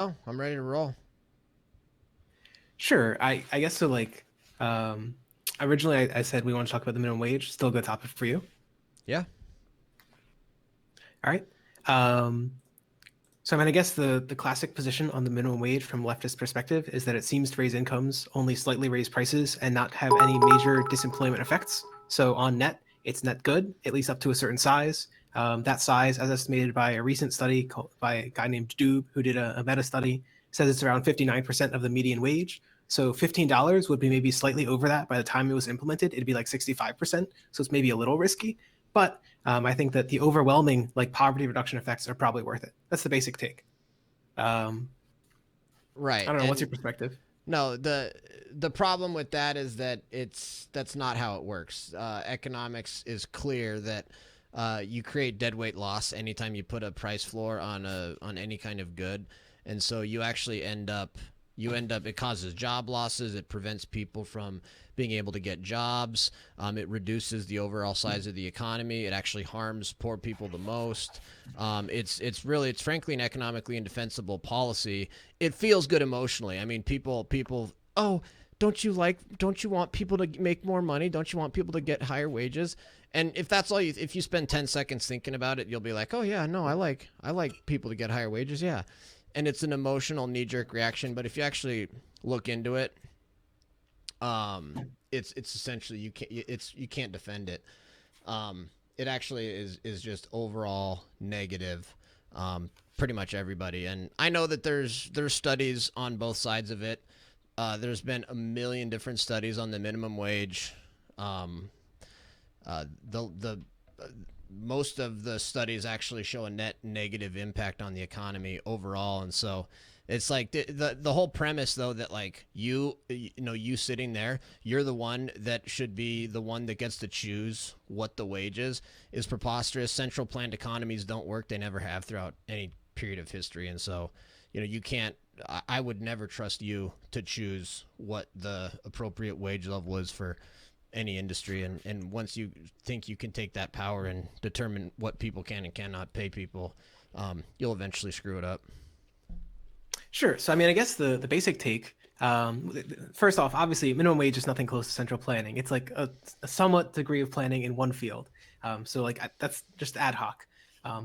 Oh, I'm ready to roll. Sure. I guess so. Um, originally I said we want to talk about the minimum wage. Still a good topic for you. Yeah. All right. Um, so I mean, I guess the classic position on the minimum wage from leftist perspective is that it seems to raise incomes, only slightly raise prices, and not have any major disemployment effects. So on net, it's net good, at least up to a certain size. That size, as estimated by a recent study by a guy named Doob, who did a meta study, says it's around 59% of the median wage. So $15 would be maybe slightly over that by the time it was implemented. It'd be like 65%. So it's maybe a little risky, but I think that the overwhelming like poverty reduction effects are probably worth it. That's the basic take. Um, I Right. don't know. What's your And perspective? no, the problem with that is that that's not how it works. Economics is clear that you create deadweight loss anytime you put a price floor on any kind of good, and so you end up it causes job losses. It prevents people from being able to get jobs. It reduces the overall size of the economy. It actually harms poor people the most. It's frankly an economically indefensible policy. It feels good emotionally. I mean, people. Oh, don't you want people to make more money? Don't you want people to get higher wages? And if you spend 10 seconds thinking about it, you'll be like, oh yeah, no, I like people to get higher wages. Yeah. And it's an emotional knee jerk reaction. But if you actually look into it, it's essentially you can't defend it. It actually is just overall negative. Pretty much everybody, and I know that there's studies on both sides of it. There's been a million different studies on the minimum wage. Um, the Most of the studies actually show a net negative impact on the economy overall, and so it's like the whole premise though that like you sitting there, you're the one that should be the one that gets to choose what the wage is preposterous. Central planned economies don't work. They never have throughout any period of history, and so you can't. I would never trust you to choose what the appropriate wage level is for any industry. And once you think you can take that power and determine what people can and cannot pay people, you'll eventually screw it up. Sure. So I mean, I guess the basic take. First off, obviously, minimum wage is nothing close to central planning. It's like a somewhat degree of planning in one field. So like that's just ad hoc.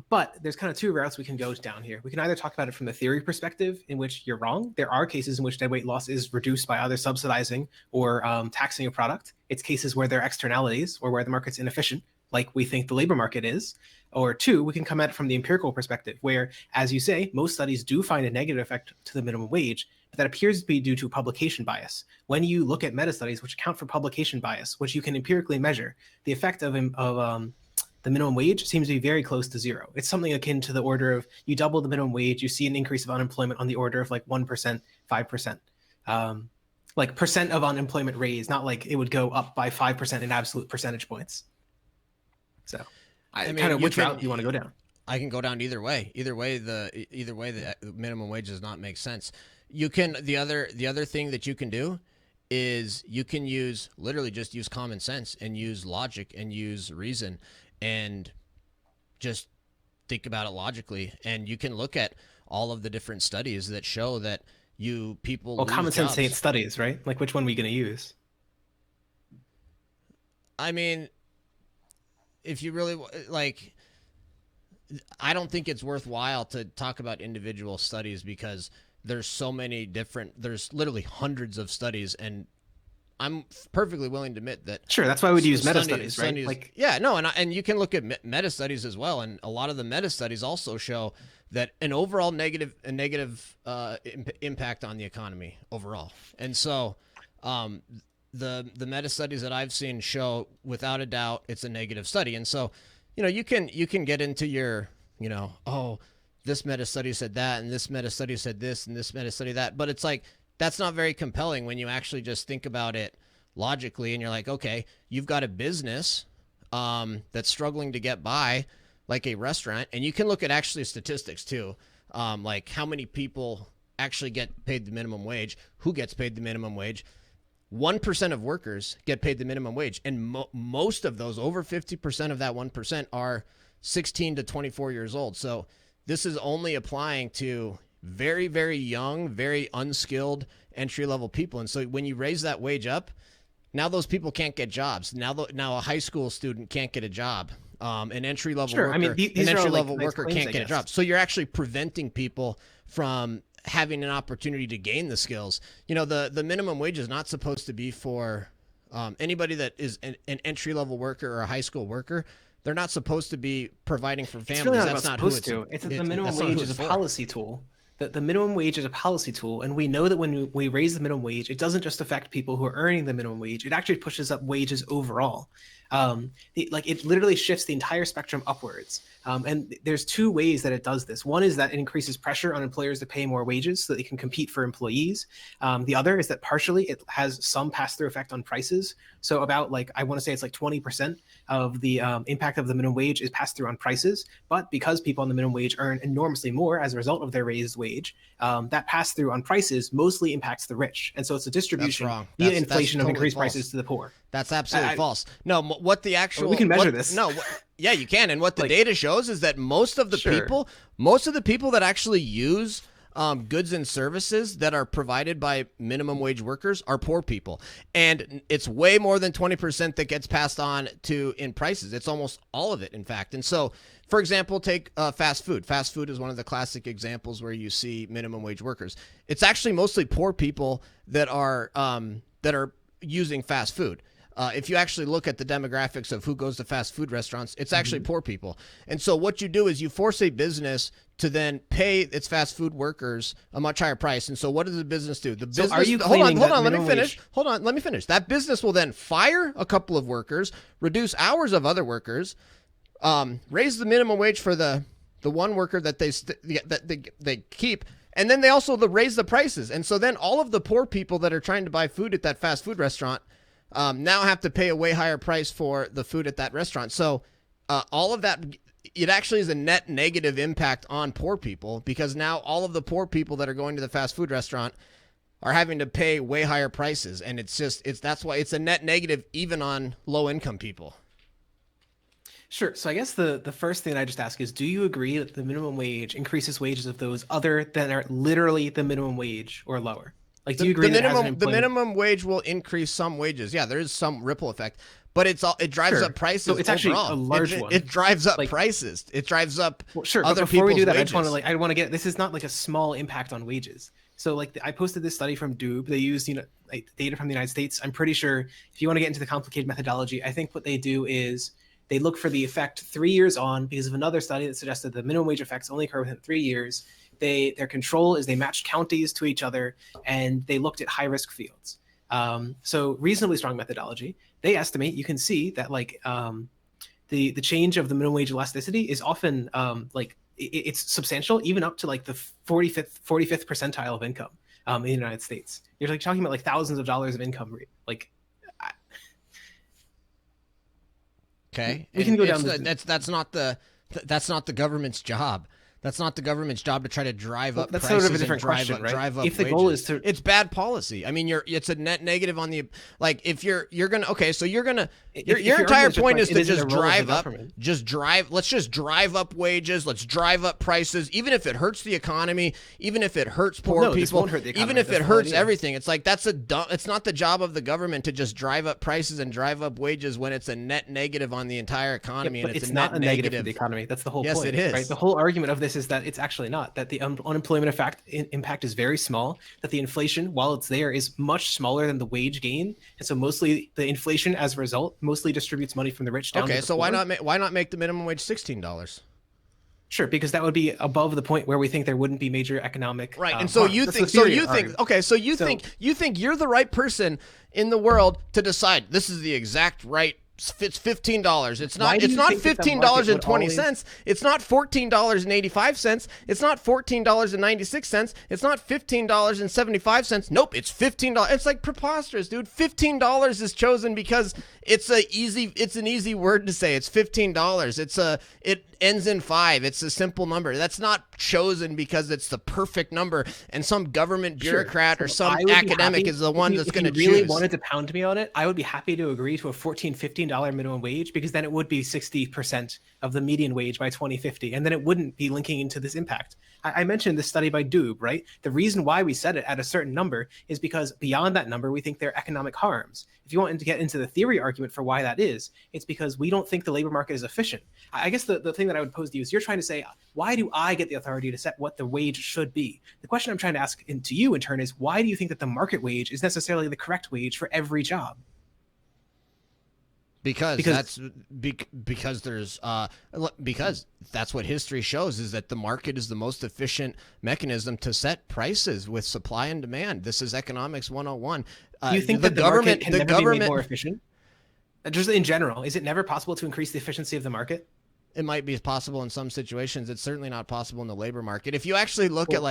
But there's kind of two routes we can go down here. We can either talk about it from the theory perspective, in which you're wrong. There are cases in which deadweight loss is reduced by either subsidizing or taxing a product. It's cases where there are externalities or where the market's inefficient, like we think the labor market is. Or two, we can come at it from the empirical perspective, where, as you say, most studies do find a negative effect to the minimum wage, but that appears to be due to publication bias. When you look at meta studies, which account for publication bias, which you can empirically measure, the effect of the minimum wage seems to be very close to zero. It's something akin to the order of you double the minimum wage, you see an increase of unemployment on the order of like 1%, 5%. Like percent of unemployment raised, not like it would go up by 5% in absolute percentage points. So, I kind mean, of which route do you want to go down? I can go down either way. Either way, the minimum wage does not make sense. The other thing that you can do is you can use literally just use common sense and use logic and use reason and just think about it logically. And you can look at all of the different studies that show that you people Well, lose common sense ain't jobs. studies, right? Like, which one are we going to use? I mean, if you really like, I don't think it's worthwhile to talk about individual studies because there's literally hundreds of studies, and I'm perfectly willing to admit that Sure, that's why we'd use meta studies, right? Like, yeah, no, and you can look at meta studies as well, and a lot of the meta studies also show that an overall negative impact on the economy overall, and so um, the meta studies that I've seen show without a doubt it's a negative study, and so you can get into your oh, this meta study said that, and this meta study said this, and this meta study that, but it's like that's not very compelling when you actually just think about it logically, and you're like, okay, you've got a business that's struggling to get by, like a restaurant, and you can look at actually statistics too, like how many people actually get paid the minimum wage, who gets paid the minimum wage. 1% of workers get paid the minimum wage, and most of those, over 50% of that 1%, are 16 to 24 years old. So this is only applying to very, very young, very unskilled entry-level people. And so when you raise that wage up, now those people can't get jobs. Now a high school student can't get a job. An entry-level Sure. worker, I mean, these an are all, like, entry-level nice worker claims, can't I get a guess. job. So you're actually preventing people from having an opportunity to gain the skills. You know, the minimum wage is not supposed to be for anybody that is an entry-level worker or a high school worker. They're not supposed to be providing for families. It's really not That's about not who supposed to. It's that the minimum that's not who wage it's is a for. policy tool. The minimum wage is a policy tool, and we know that when we raise the minimum wage, it doesn't just affect people who are earning the minimum wage. It actually pushes up wages overall. It literally shifts the entire spectrum upwards. And there's two ways that it does this. One is that it increases pressure on employers to pay more wages so that they can compete for employees. The other is that partially it has some pass-through effect on prices. So about I want to say it's 20% of the impact of the minimum wage is passed through on prices. But because people on the minimum wage earn enormously more as a result of their raised wage, that pass-through on prices mostly impacts the rich. And so it's a distribution via inflation of increased prices to the poor. That's absolutely false. No, what the actual... We can measure this. No, yeah, you can. And what the data shows is that most of the people that actually use goods and services that are provided by minimum wage workers are poor people. And it's way more than 20% that gets passed on in prices. It's almost all of it, in fact. And so, for example, take fast food. Fast food is one of the classic examples where you see minimum wage workers. It's actually mostly poor people that are using fast food. If you actually look at the demographics of who goes to fast food restaurants, it's actually poor people. And so what you do is you force a business to then pay its fast food workers a much higher price. And so what does the business do? The business, are you hold on, claiming let me that finish. Hold on, let me finish. That business will then fire a couple of workers, reduce hours of other workers, raise the minimum wage for the one worker that they keep, and then they also raise the prices. And so then all of the poor people that are trying to buy food at that fast food restaurant now have to pay a way higher price for the food at that restaurant. So all of that, it actually is a net negative impact on poor people, because now all of the poor people that are going to the fast food restaurant are having to pay way higher prices. And that's why it's a net negative even on low income people. Sure. So I guess the first thing I just ask is, do you agree that the minimum wage increases wages of those other than are literally the minimum wage or lower? Do you agree the minimum wage will increase some wages? Yeah, there is some ripple effect, but it drives up prices. So it's overall. actually a large one. It drives up prices. It drives up sure. Other but before we do that, wages. I want to get, this is not a small impact on wages. So I posted this study from Doob. They used data from the United States. I'm pretty sure if you want to get into the complicated methodology, I think what they do is they look for the effect 3 years on, because of another study that suggested the minimum wage effects only occur within 3 years. Their control is they matched counties to each other, and they looked at high risk fields. So reasonably strong methodology. They estimate, you can see that the change of the minimum wage elasticity is often it's substantial, even up to the 45th percentile of income in the United States. You're talking about thousands of dollars of income. Okay, we can go down. That's not the government's job. That's not the government's job to try to drive up that's prices. Sort of a different question, right? Drive up if the wages. goal is to, it's bad policy. I mean, it's a net negative on the if you're gonna so you're gonna your entire point is to just drive up, let's just drive up wages, let's drive up prices, even if it hurts the economy, even if it hurts poor people, won't hurt the economy. Even if it hurts everything. It's it's not the job of the government to just drive up prices and drive up wages when it's a net negative on the entire economy. But and it's not a negative for the economy. That's the whole point. Yes, it is. Right? The whole argument of this is that it's actually not, that the unemployment impact is very small, that the inflation, while it's there, is much smaller than the wage gain, and so mostly the inflation as a result mostly distributes money from the rich down to the poor. So why not make the minimum wage $16? Sure, because that would be above the point where we think there wouldn't be major economic and so you think you think you're the right person in the world to decide this is the exact right. It's $15. It's not $15.20. It's not $14.85. It's not $14.96. It's not $15.75. Nope, it's $15. It's preposterous, dude. $15 is chosen because it's an easy word to say. It's $15. It ends in 5. It's a simple number. That's not chosen because it's the perfect number and some government bureaucrat or some academic is the one that's going to choose. If you really wanted to pound me on it, I would be happy to agree to a $15 minimum wage, because then it would be 60% of the median wage by 2050, and then it wouldn't be linking into this impact. I mentioned this study by Doob, right? The reason why we set it at a certain number is because beyond that number, we think there are economic harms. If you want to get into the theory argument for why that is, it's because we don't think the labor market is efficient. I guess the thing that I would pose to you is you're trying to say, why do I get the authority to set what the wage should be? The question I'm trying to ask to you in turn is, why do you think that the market wage is necessarily the correct wage for every job? Because that's what history shows, is that the market is the most efficient mechanism to set prices with supply and demand. This is economics 101. Do you think that the government can never be made more efficient? Just in general, is it never possible to increase the efficiency of the market? It might be possible in some situations. It's certainly not possible in the labor market. If you actually look at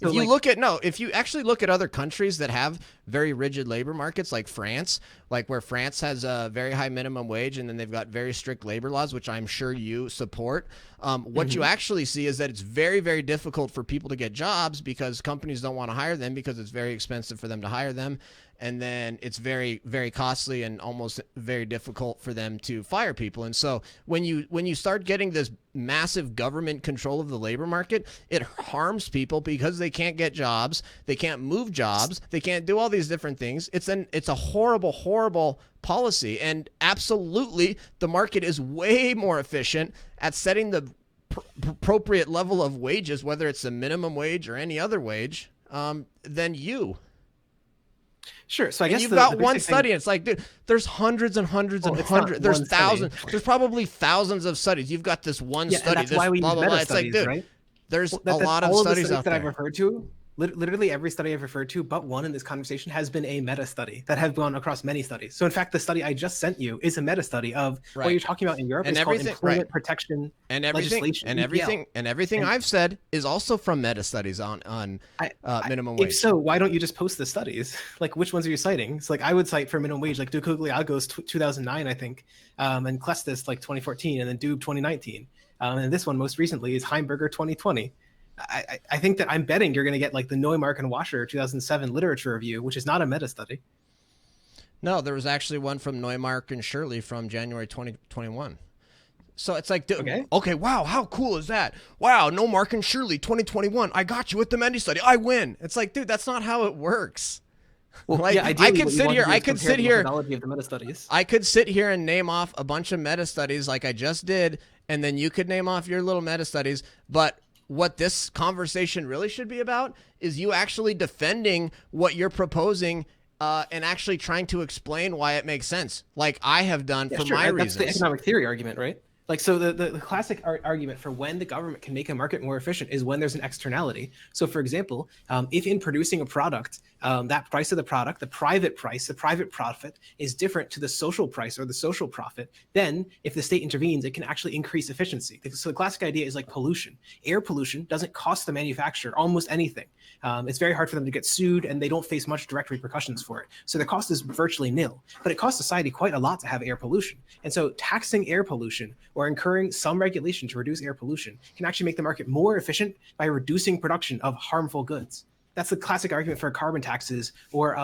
if you actually look at other countries that have very rigid labor markets, like France, like where France has a very high minimum wage and then they've got very strict labor laws, which I'm sure you support. What you actually see is that it's very, very difficult for people to get jobs because companies don't want to hire them because it's very expensive for them to hire them. And then it's very, very costly and almost very difficult for them to fire people. And so when you start getting this massive government control of the labor market, it harms people because they can't get jobs, they can't move jobs, they can't do all these different things. It's a horrible, horrible policy. And absolutely, the market is way more efficient at setting the appropriate level of wages, whether it's the minimum wage or any other wage, than you. Sure. So I guess you've got one study. And it's like, dude, there's hundreds and hundreds and hundreds. There's thousands. There's probably thousands of studies. You've got this one study. And that's why we use meta studies, right? There's a lot of studies out there. That I've referred to. Literally every study I've referred to, but one in this conversation, has been a meta study that have gone across many studies. So in fact, the study I just sent you is a meta study of what you're talking about in Europe. It's called employment protection legislation. And everything I've said is also from meta studies on minimum wage. If so, why don't you just post the studies? Like, which ones are you citing? It's like I would cite for minimum wage, like Ducogliago's 2009, I think, and Klestis like 2014, and then Doob 2019, and this one most recently is Heimberger 2020. I think that I'm betting you're going to get like the Neumark and Washer 2007 literature review, which is not a meta study. No, there was actually one from Neumark and Shirley from January 2021. So it's like, okay, wow, how cool is that? Wow, Neumark and Shirley 2021. I got you with the Mendy study. I win. It's like, dude, that's not how it works. Well, like, yeah, I could sit here and name off a bunch of meta studies like I just did, and then you could name off your little meta studies, but what this conversation really should be about is you actually defending what you're proposing and actually trying to explain why it makes sense, like I have done for my reasons. That's the economic theory argument, right? Like, so the classic argument for when the government can make a market more efficient is when there's an externality. So, for example, if in producing a product, that price of the product, the private price, the private profit is different to the social price or the social profit, then if the state intervenes, it can actually increase efficiency. So the classic idea is like pollution. Air pollution doesn't cost the manufacturer almost anything. It's very hard for them to get sued, and they don't face much direct repercussions for it. So the cost is virtually nil, but it costs society quite a lot to have air pollution. And so taxing air pollution or incurring some regulation to reduce air pollution can actually make the market more efficient by reducing production of harmful goods. That's the classic argument for carbon taxes, or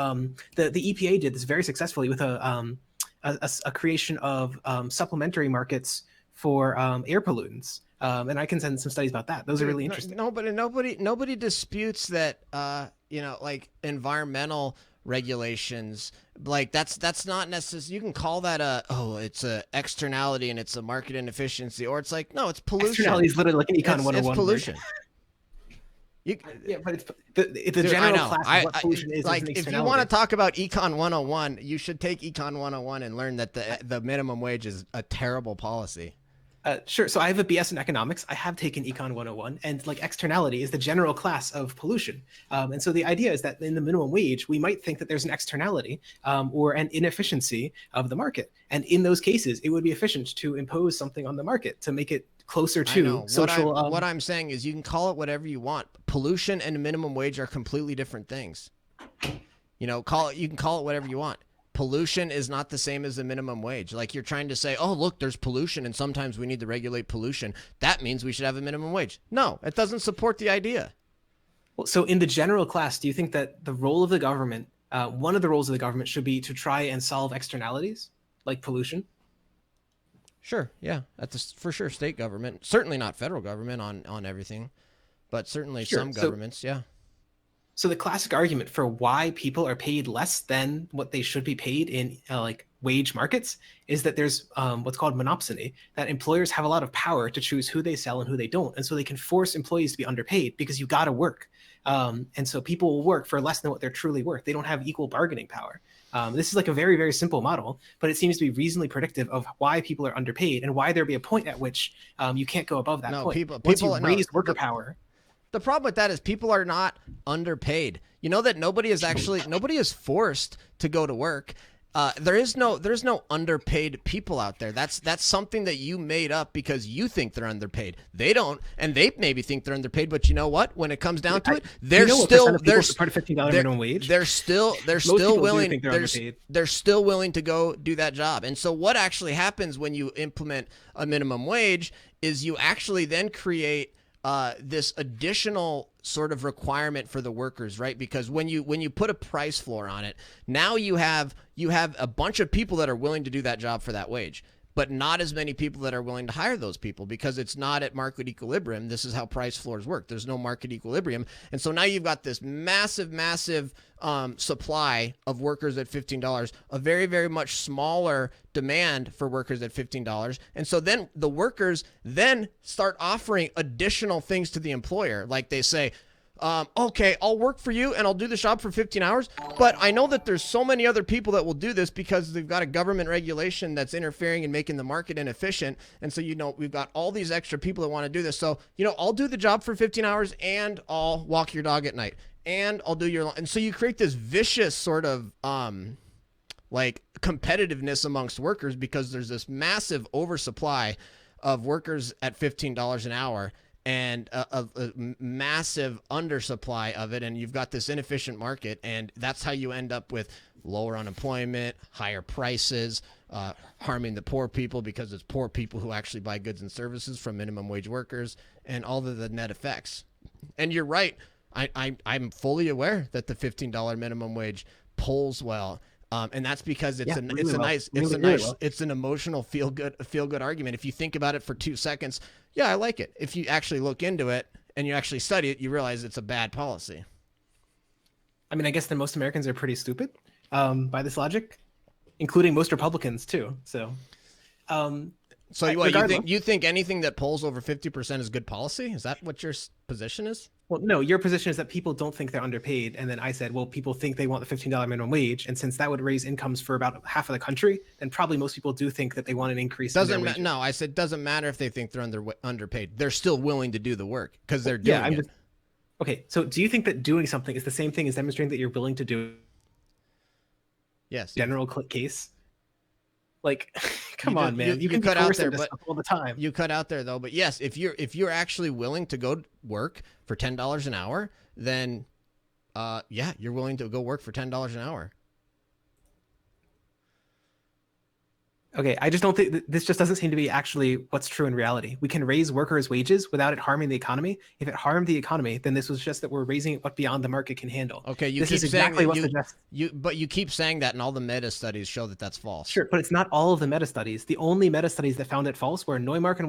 the EPA did this very successfully with a creation of supplementary markets for air pollutants. And I can send some studies about that. Those are really interesting. Nobody disputes that, like environmental regulations, like that's not necessary. You can call that it's a externality and it's a market inefficiency, or it's like, no, it's pollution. Externality is literally like an econ 101. It's pollution. But it's the general class of what pollution is. Like, if you want to talk about econ 101, you should take econ 101 and learn that the minimum wage is a terrible policy. Sure. So I have a BS in economics. I have taken Econ 101, and like externality is the general class of pollution. And so the idea is that in the minimum wage, we might think that there's an externality or an inefficiency of the market. And in those cases, it would be efficient to impose something on the market to make it closer to social. What I'm saying is you can call it whatever you want. Pollution and minimum wage are completely different things. You can call it whatever you want. Pollution is not the same as the minimum wage. Like, you're trying to say, oh, look, there's pollution and sometimes we need to regulate pollution. That means we should have a minimum wage. No, it doesn't support the idea. Well, so in the general class, do you think that the role of the government, one of the roles of the government should be to try and solve externalities like pollution? Sure. Yeah. That's for sure state government. Certainly not federal government on everything. but certainly Sure. some governments, yeah. So the classic argument for why people are paid less than what they should be paid in like wage markets is that there's what's called monopsony, that employers have a lot of power to choose who they sell and who they don't, and so they can force employees to be underpaid because you got to work, and so people will work for less than what they're truly worth. They don't have equal bargaining power. This is like a very, very simple model, but it seems to be reasonably predictive of why people are underpaid and why there'd be a point at which you can't go above that point. Once you raise worker power. The problem with that is people are not underpaid. You know that nobody is forced to go to work. There's no underpaid people out there. That's something that you made up because you think they're underpaid. They don't, and they maybe think they're underpaid. But you know what? When it comes down to it, they're still part of $15 minimum wage. They're still willing. They're still willing to go do that job. And so what actually happens when you implement a minimum wage is you actually then create this additional sort of requirement for the workers, right? Because when you put a price floor on it, now you have a bunch of people that are willing to do that job for that wage, but not as many people that are willing to hire those people because it's not at market equilibrium. This is how price floors work. There's no market equilibrium. And so now you've got this massive supply of workers at $15, a very, very much smaller demand for workers at $15. And so then the workers then start offering additional things to the employer. Like they say, okay, I'll work for you and I'll do the job for 15 hours, but I know that there's so many other people that will do this because they've got a government regulation that's interfering and making the market inefficient. And so, we've got all these extra people that want to do this. So, I'll do the job for 15 hours and I'll walk your dog at night and I'll do and so you create this vicious sort of, like competitiveness amongst workers because there's this massive oversupply of workers at $15 an hour and a massive undersupply of it, and you've got this inefficient market, and that's how you end up with lower unemployment, higher prices, harming the poor people because it's poor people who actually buy goods and services from minimum wage workers, and all of the net effects. And you're right, I'm fully aware that the $15 minimum wage polls well. And that's because it's an emotional feel good argument. If you think about it for 2 seconds, yeah, I like it. If you actually look into it and you actually study it, you realize it's a bad policy. I mean, I guess that most Americans are pretty stupid by this logic, including most Republicans too. So you think anything that polls over 50% is good policy? Is that what your position is? Well, no, your position is that people don't think they're underpaid. And then I said, well, people think they want the $15 minimum wage. And since that would raise incomes for about half of the country, then probably most people do think that they want an increase. No, I said doesn't matter if they think they're underpaid. They're still willing to do the work because they're doing it. Okay, so do you think that doing something is the same thing as demonstrating that you're willing to do? Yes. General case? Like, come on, man. You can cut out there, but all the time. You cut out there though. But yes, if you're actually willing to go work for $10 an hour, then you're willing to go work for $10 an hour. Okay, I just don't think this just doesn't seem to be actually what's true in reality. We can raise workers' wages without it harming the economy. If it harmed the economy, then this was just that we're raising it what beyond the market can handle. Okay, this is exactly what but you keip saying that, and all the meta studies show that that's false. Sure, but it's not all of the meta studies. The only meta studies that found it false were Neumark and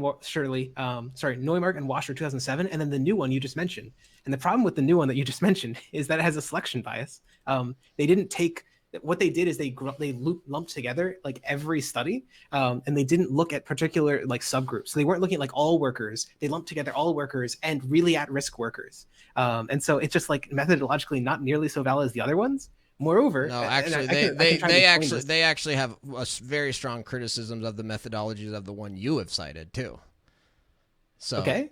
Washer 2007, and then the new one you just mentioned. And the problem with the new one that you just mentioned is that it has a selection bias. They didn't take. What they did is they lumped together like every study, and they didn't look at particular like subgroups. So they weren't looking at like all workers. They lumped together all workers and really at-risk workers. And so it's just like methodologically not nearly so valid as the other ones. Moreover, no, actually, they actually have very strong criticisms of the methodologies of the one you have cited too. So okay,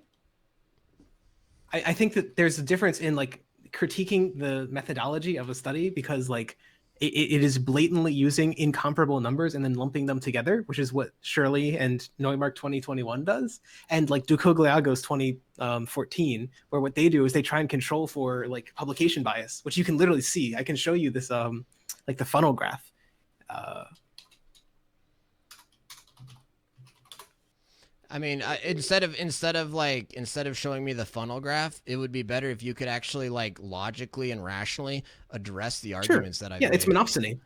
I think that there's a difference in like critiquing the methodology of a study because like. It is blatantly using incomparable numbers and then lumping them together, which is what Shirley and Neumark 2021 does. And like Ducogliago's 2014, where what they do is they try and control for like publication bias, which you can literally see. I can show you this, like the funnel graph. I mean, instead of showing me the funnel graph, it would be better if you could actually like logically and rationally address the arguments that I've made. It's monopsony.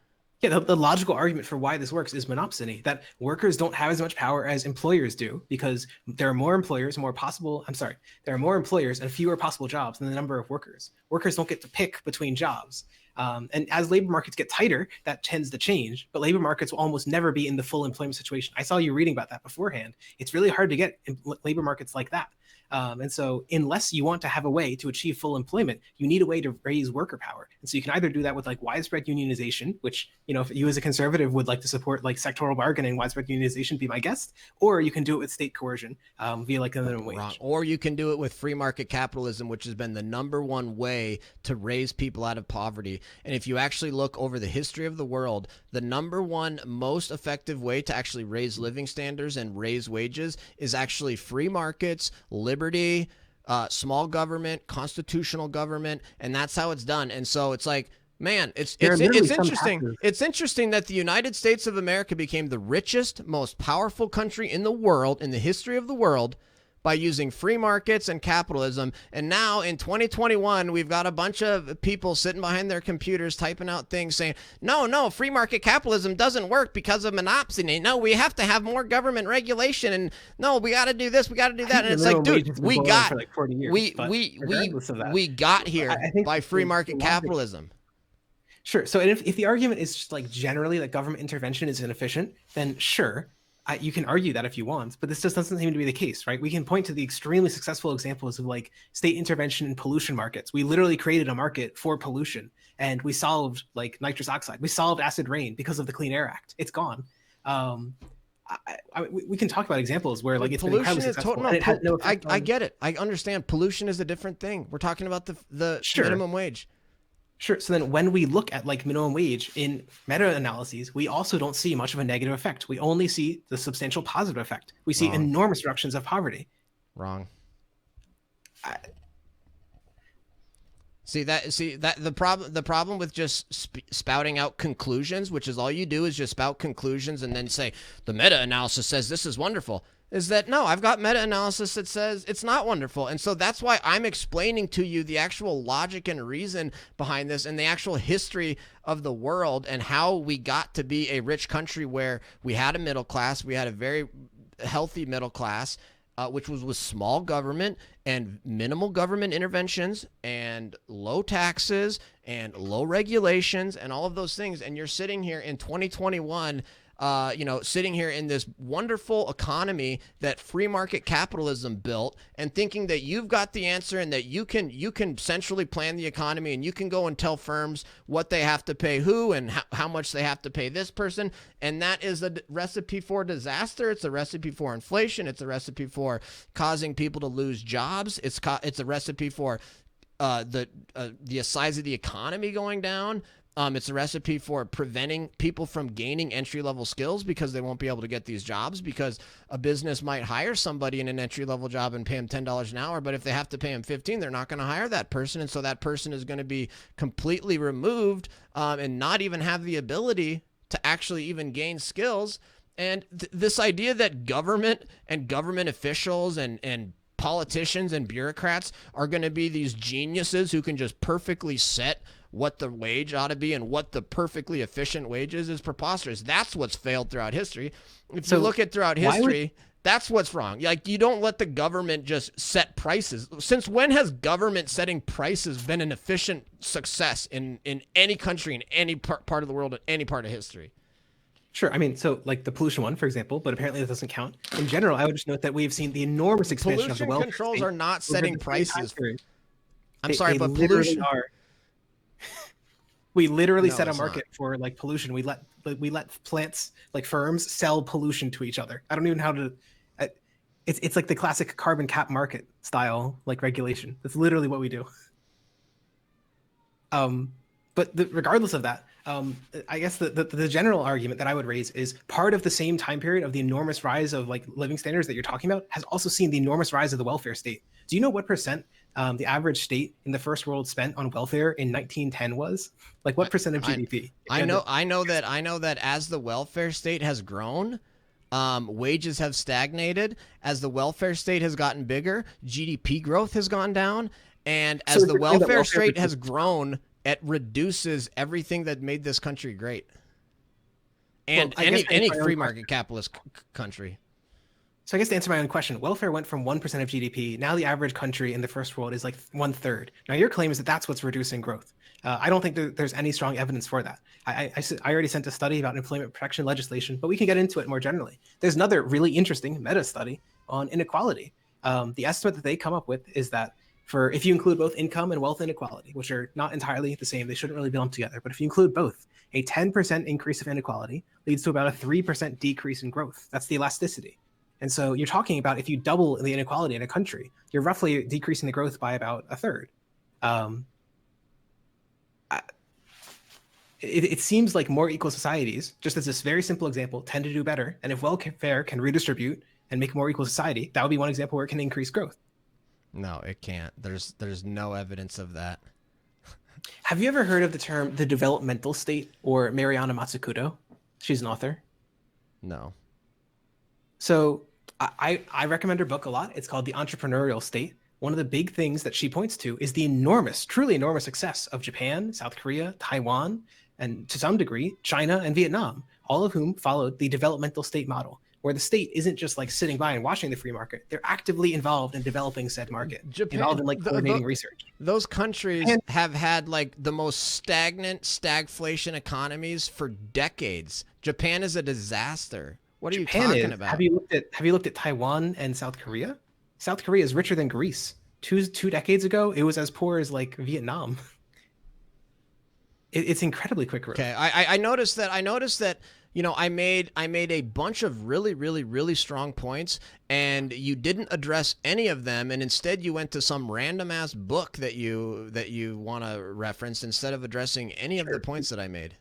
Yeah, the logical argument for why this works is monopsony, that workers don't have as much power as employers do because there are more employers, there are more employers and fewer possible jobs than the number of workers. Workers don't get to pick between jobs. And as labor markets get tighter, that tends to change, but labor markets will almost never be in the full employment situation. I saw you reading about that beforehand. It's really hard to get labor markets like that. And so unless you want to have a way to achieve full employment, you need a way to raise worker power. And so you can either do that with like widespread unionization, which, you know, if you as a conservative would like to support like sectoral bargaining, widespread unionization, be my guest, or you can do it with state coercion via like the minimum wage. Wrong. Or you can do it with free market capitalism, which has been the number one way to raise people out of poverty. And if you actually look over the history of the world, the number one most effective way to actually raise living standards and raise wages is actually free markets, liberty, small government, constitutional government, and that's how it's done. And so it's like, man, it's interesting. It's interesting that the United States of America became the richest, most powerful country in the world, in the history of the world, by using free markets and capitalism. And now in 2021, we've got a bunch of people sitting behind their computers typing out things saying, no, free market capitalism doesn't work because of monopsony. No, we have to have more government regulation. And no, we got to do this, we got to do that. And it's like, dude, we got here by free market capitalism. Sure. So if the argument is just like generally that government intervention is inefficient, then sure, you can argue that if you want, but this just doesn't seem to be the case, right? We can point to the extremely successful examples of like state intervention in pollution markets. We literally created a market for pollution, and we solved like nitrous oxide. We solved acid rain because of the Clean Air Act. It's gone. We can talk about examples where like it's been incredibly successful. And it had no effect I get it. I understand. Pollution is a different thing. We're talking about the minimum wage. Sure. So then when we look at like minimum wage in meta-analyses, we also don't see much of a negative effect. We only see the substantial positive effect. We see enormous reductions of poverty. Wrong. The problem with just spouting out conclusions, which is all you do is just spout conclusions and then say the meta-analysis says this is wonderful, is that no, I've got meta-analysis that says it's not wonderful. And so that's why I'm explaining to you the actual logic and reason behind this and the actual history of the world and how we got to be a rich country where we had a middle class, we had a very healthy middle class, which was with small government and minimal government interventions and low taxes and low regulations and all of those things. And you're sitting here in 2021, sitting here in this wonderful economy that free market capitalism built and thinking that you've got the answer and that you can centrally plan the economy and you can go and tell firms what they have to pay who and how much they have to pay this person. And that is a recipe for disaster. It's a recipe for inflation. It's a recipe for causing people to lose jobs. It's a recipe for the size of the economy going down. It's a recipe for preventing people from gaining entry-level skills because they won't be able to get these jobs because a business might hire somebody in an entry-level job and pay them $10 an hour, but if they have to pay them $15, they're not going to hire that person, and so that person is going to be completely removed and not even have the ability to actually even gain skills. And this idea that government and government officials and politicians and bureaucrats are going to be these geniuses who can just perfectly set what the wage ought to be and what the perfectly efficient wage is preposterous. That's what's failed throughout history. If you look at throughout history, that's what's wrong. Like, you don't let the government just set prices. Since when has government setting prices been an efficient success in any country, in any part of the world, in any part of history? Sure. I mean, so like the pollution one, for example, but apparently that doesn't count. In general, I would just note that we've seen the enormous expansion of the welfare controls state are not setting prices. But pollution are. We literally set a market for like pollution. We let plants, like firms, sell pollution to each other. I don't even know how to. It's like the classic carbon cap market style like regulation. That's literally what we do. But regardless of that, I guess the general argument that I would raise is part of the same time period of the enormous rise of like living standards that you're talking about has also seen the enormous rise of the welfare state. Do you know what percent the average state in the first world spent on welfare in 1910 was? Like what percent of GDP? I know that as the welfare state has grown, wages have stagnated. As the welfare state has gotten bigger, GDP growth has gone down, and as the welfare state has grown, it reduces everything that made this country great. Well, and I guess to any answer my own free question. market capitalist country. So I guess to answer my own question, welfare went from 1% of GDP. Now the average country in the first world is like 1/3. Now your claim is that that's what's reducing growth. I don't think that there's any strong evidence for that. I already sent a study about employment protection legislation, but we can get into it more generally. There's another really interesting meta study on inequality. The estimate that they come up with is that for if you include both income and wealth inequality, which are not entirely the same, they shouldn't really be lumped together. But if you include both, a 10% increase of inequality leads to about a 3% decrease in growth. That's the elasticity. And so you're talking about if you double the inequality in a country, you're roughly decreasing the growth by about a third. Um, it seems like more equal societies, just as this very simple example, tend to do better. And if welfare can redistribute and make a more equal society, that would be one example where it can increase growth. No, it can't. There's no evidence of that. Have you ever heard of the term the developmental state or Mariana Mazzucato? She's an author. No. So I recommend her book a lot. It's called The Entrepreneurial State. One of the big things that she points to is the enormous, truly enormous success of Japan, South Korea, Taiwan, and to some degree, China and Vietnam, all of whom followed the developmental state model, where the state isn't just like sitting by and watching the free market. They're actively involved in developing said market, involved in like coordinating research. Those countries And have had like the most stagnant stagflation economies for decades. Japan is a disaster. What are you talking about? Have you looked at Taiwan and South Korea? South Korea is richer than Greece. Two decades ago, it was as poor as like Vietnam. It's incredibly quick growth. Okay, I noticed that. I made a bunch of really strong points, and you didn't address any of them, and instead you went to some random ass book that you want to reference instead of addressing any of the points that I made.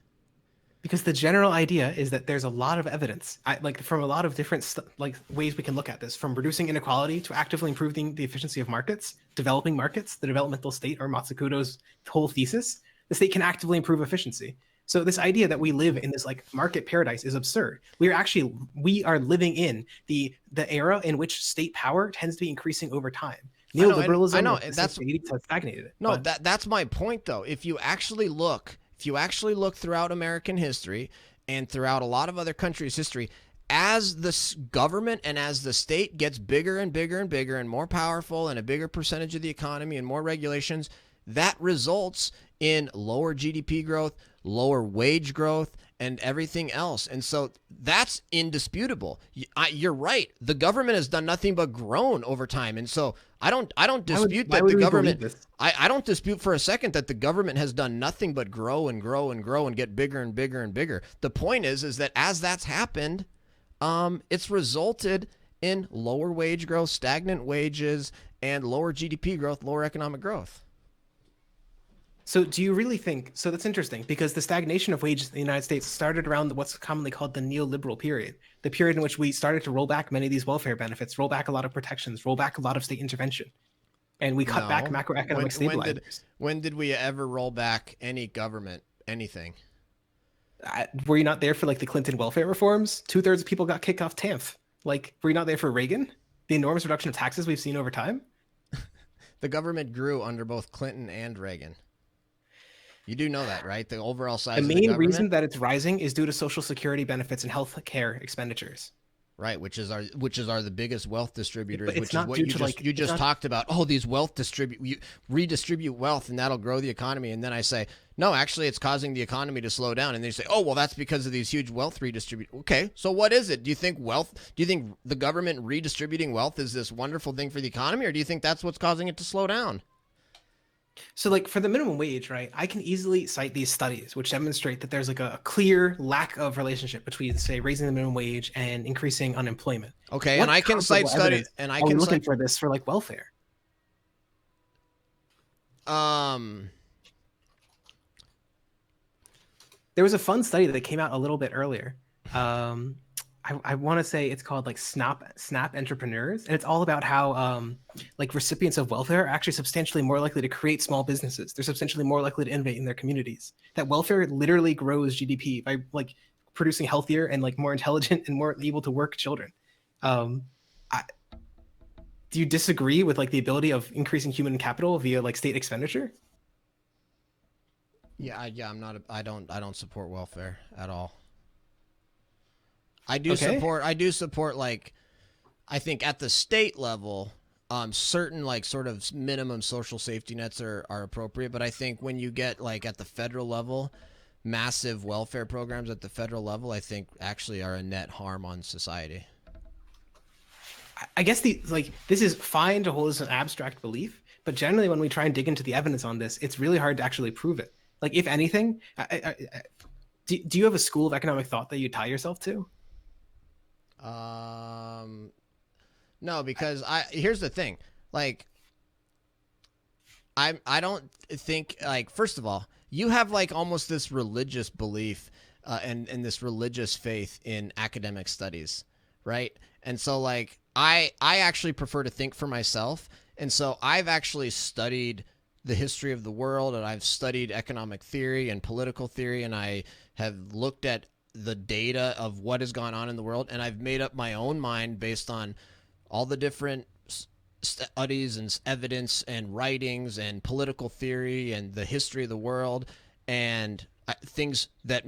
Because the general idea is that there's a lot of evidence, like from a lot of different like ways we can look at this, from reducing inequality to actively improving the efficiency of markets, developing markets, the developmental state, or Matsukuto's whole thesis. The state can actively improve efficiency. So this idea that we live in this like market paradise is absurd. We are living in the era in which state power tends to be increasing over time. Neoliberalism, I know that's stagnated it. No, that's my point though. If you actually look throughout American history and throughout a lot of other countries' history, as the government and as the state gets bigger and bigger and bigger and more powerful and a bigger percentage of the economy and more regulations, that results in lower GDP growth, lower wage growth, and everything else. And so that's indisputable. You're right. The government has done nothing but grown over time. And so I don't dispute that the government, I don't dispute for a second that the government has done nothing but grow and grow and grow and get bigger and bigger and bigger. The point is that as that's happened, it's resulted in lower wage growth, stagnant wages, and lower GDP growth, lower economic growth. So do you really think, so that's interesting because the stagnation of wages in the United States started around what's commonly called the neoliberal period, the period in which we started to roll back many of these welfare benefits, roll back a lot of protections, roll back a lot of state intervention. And we cut back macroeconomic stabilizers. When did we ever roll back any government, anything? Were you not there for like the Clinton welfare reforms? 2/3 of people got kicked off TAMF. Like, were you not there for Reagan? The enormous reduction of taxes we've seen over time? The government grew under both Clinton and Reagan. You do know that, right? The overall size of the government. The main reason that it's rising is due to Social Security benefits and health care expenditures. Right, which is the biggest wealth distributors, But it's which not is what due you to, just like, you it's just not- talked about. Oh, these redistribute wealth and that'll grow the economy. And then I say, no, actually, it's causing the economy to slow down. And they say, oh, well, that's because of these huge wealth redistribute. Okay, so what is it? Do you think the government redistributing wealth is this wonderful thing for the economy, or do you think that's what's causing it to slow down? So like for the minimum wage, right, I can easily cite these studies which demonstrate that there's like a clear lack of relationship between, say, raising the minimum wage and increasing unemployment. Okay, What and I can cite comparable studies, evidence and I are we can looking cite. for this for like welfare? There was a fun study that came out a little bit earlier. I want to say it's called like Snap Entrepreneurs, and it's all about how like recipients of welfare are actually substantially more likely to create small businesses. They're substantially more likely to innovate in their communities. That welfare literally grows GDP by like producing healthier and like more intelligent and more able to work children. Do you disagree with like the ability of increasing human capital via like state expenditure? Yeah, I'm not. I don't support welfare at all. I do Okay. support. I do support. Like, I think at the state level, certain like sort of minimum social safety nets are appropriate. But I think when you get like at the federal level, massive welfare programs at the federal level, I think actually are a net harm on society. I guess this is fine to hold as an abstract belief, but generally when we try and dig into the evidence on this, it's really hard to actually prove it. Like, if anything, do you have a school of economic thought that you tie yourself to? No, because here's the thing. Like, I don't think, like, first of all, you have like almost this religious belief and this religious faith in academic studies, right? And so like I actually prefer to think for myself, and so I've actually studied the history of the world, and I've studied economic theory and political theory, and I have looked at the data of what has gone on in the world, and I've made up my own mind based on all the different studies and evidence and writings and political theory and the history of the world and things that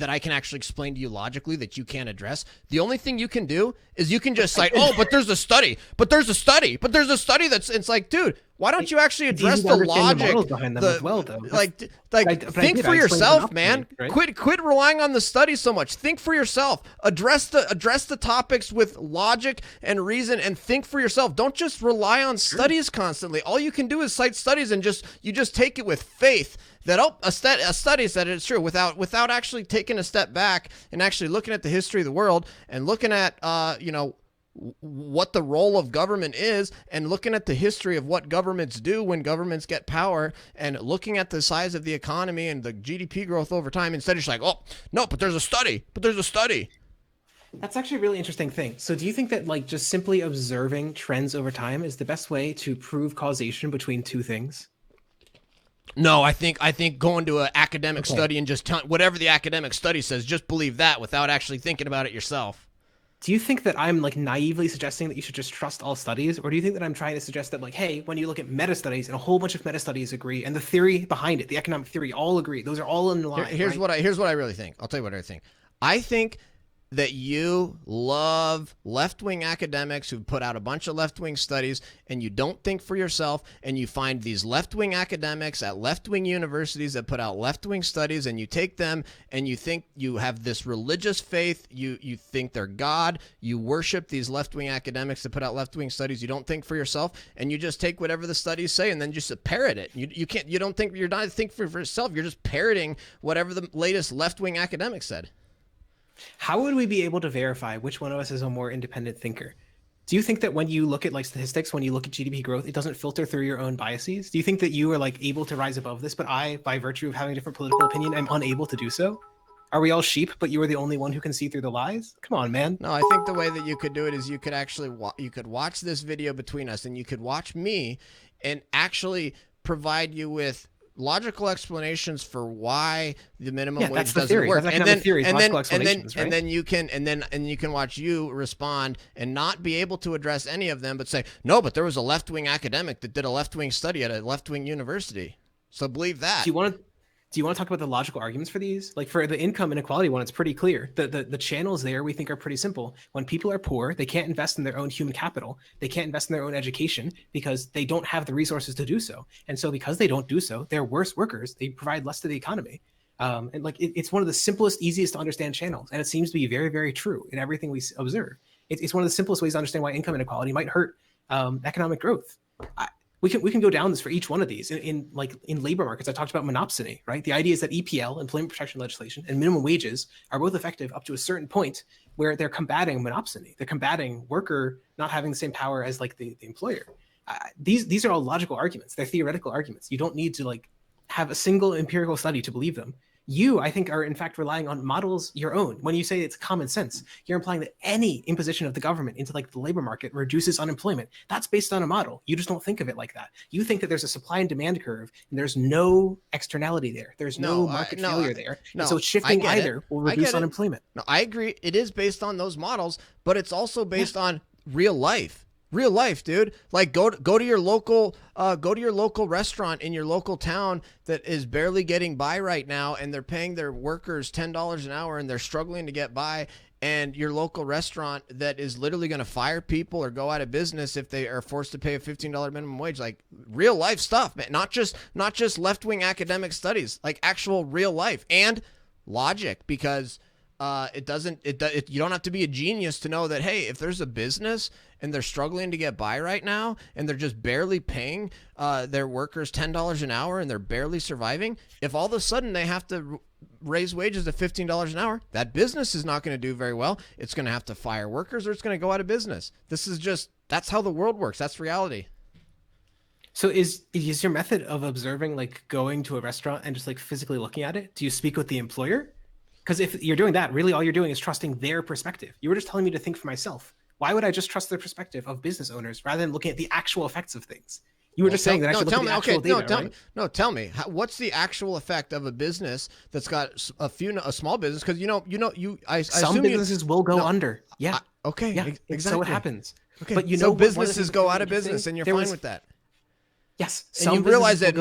I can actually explain to you logically that you can't address. The only thing you can do is you can just cite, oh, but there's a study, but there's a study, but there's a study that's, it's like, dude, why don't you actually address the logic behind them as well, though? Think for yourself, man. Right? Quit relying on the study so much. Think for yourself. Address the topics with logic and reason, and think for yourself. Don't just rely on studies constantly. All you can do is cite studies, and you just take it with faith that a study said it's true, without actually taking a step back and actually looking at the history of the world and looking at what the role of government is, and looking at the history of what governments do when governments get power, and looking at the size of the economy and the GDP growth over time, instead of just like, oh no, but there's a study. That's actually a really interesting thing. So do you think that like just simply observing trends over time is the best way to prove causation between two things? No, I think going to an academic study and just whatever the academic study says, just believe that without actually thinking about it yourself. Do you think that I'm like naively suggesting that you should just trust all studies? Or do you think that I'm trying to suggest that like, hey, when you look at meta studies and a whole bunch of meta studies agree, and the theory behind it, the economic theory, all agree, those are all in line. Here's what I really think. I'll tell you what I think. I think that you love left-wing academics who put out a bunch of left-wing studies, and you don't think for yourself, and you find these left-wing academics at left-wing universities that put out left-wing studies, and you take them and you think you have this religious faith, you think they're God, you worship these left-wing academics that put out left-wing studies, you don't think for yourself, and you just take whatever the studies say and then just parrot it. You're not thinking for yourself, you're just parroting whatever the latest left-wing academic said. How would we be able to verify which one of us is a more independent thinker? Do you think that when you look at like statistics, when you look at GDP growth, it doesn't filter through your own biases? Do you think that you are like able to rise above this, but I, by virtue of having a different political opinion, am unable to do so? Are we all sheep, but you are the only one who can see through the lies? Come on, man. No, I think the way that you could do it is you could actually you could watch this video between us, and you could watch me and actually provide you with logical explanations for why the minimum wage doesn't work, and then you can watch you respond and not be able to address any of them, but say, no, but there was a left-wing academic that did a left-wing study at a left-wing university, so believe that. Do you want to talk about the logical arguments for these? Like for the income inequality one, it's pretty clear. The channels there we think are pretty simple. When people are poor, they can't invest in their own human capital. They can't invest in their own education because they don't have the resources to do so. And so because they don't do so, they're worse workers. They provide less to the economy. And like it's one of the simplest, easiest to understand channels. And it seems to be very, very true in everything we observe. It's one of the simplest ways to understand why income inequality might hurt economic growth. We can go down this for each one of these. In labor markets, I talked about monopsony, right? The idea is that EPL, employment protection legislation, and minimum wages are both effective up to a certain point where they're combating monopsony. They're combating worker not having the same power as like the employer. These are all logical arguments. They're theoretical arguments. You don't need to like have a single empirical study to believe them. You, I think, are in fact relying on models your own. When you say it's common sense, you're implying that any imposition of the government into like the labor market reduces unemployment. That's based on a model. You just don't think of it like that. You think that there's a supply and demand curve and there's no externality there. There's no market failure there. And so shifting either will reduce unemployment. No, I agree. It is based on those models, but it's also based on real life. Real life, dude. Like go to your local restaurant in your local town that is barely getting by right now, and they're paying their workers $10 an hour, and they're struggling to get by. and your local restaurant that is literally going to fire people or go out of business if they are forced to pay a $15 minimum wage. Like real life stuff, man. Not just left-wing academic studies, like actual real life and logic, because you don't have to be a genius to know that, hey, if there's a business and they're struggling to get by right now and they're just barely paying their workers $10 an hour and they're barely surviving, if all of a sudden they have to raise wages to $15 an hour, that business is not going to do very well. It's going to have to fire workers or it's going to go out of business. That's how the world works. That's reality. So is your method of observing like going to a restaurant and just like physically looking at it? Do you speak with the employer? Because if you're doing that, really all you're doing is trusting their perspective. You were just telling me to think for myself. Why would I just trust the perspective of business owners rather than looking at the actual effects of things? You were just saying that I should look at the actual data, right? Tell me, what's the actual effect of a business that's got a small business? Because some businesses will go under. Yeah. Okay. Yeah. Exactly. So it happens. Okay. But so businesses go out of business, and you're fine with that. Yes. And you realize that,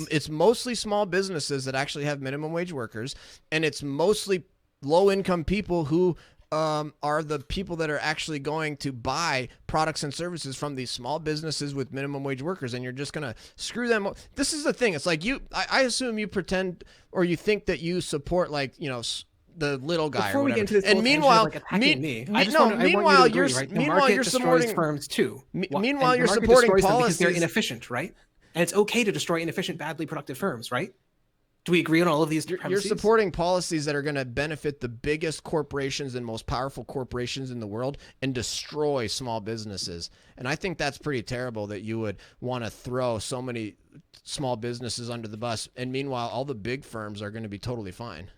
it's mostly small businesses that actually have minimum wage workers, and it's mostly low income people who are the people that are actually going to buy products and services from these small businesses with minimum wage workers, and you're just going to screw them. This is the thing. It's like I assume you pretend or you think that you support the little guy Before or whatever. We get into this and meanwhile, meanwhile you're supporting firms too. Meanwhile, you're supporting policies because they're inefficient, right? And it's okay to destroy inefficient, badly productive firms, right? Do we agree on all of these premises? You're supporting policies that are going to benefit the biggest corporations and most powerful corporations in the world and destroy small businesses. And I think that's pretty terrible that you would want to throw so many small businesses under the bus. And meanwhile, all the big firms are going to be totally fine.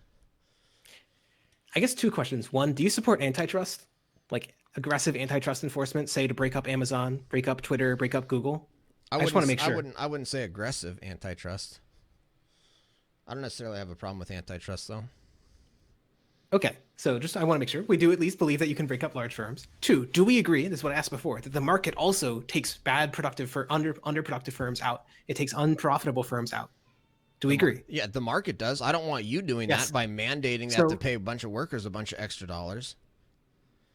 I guess two questions. One, do you support antitrust? Like aggressive antitrust enforcement, say to break up Amazon, break up Twitter, break up Google? I just want to make sure. I wouldn't say aggressive antitrust. I don't necessarily have a problem with antitrust, though. Okay, so I want to make sure. We do at least believe that you can break up large firms. Two, do we agree, this is what I asked before, that the market also takes underproductive firms out? It takes unprofitable firms out. Do we agree? Yeah, the market does. I don't want you doing that by mandating that to pay a bunch of workers a bunch of extra dollars.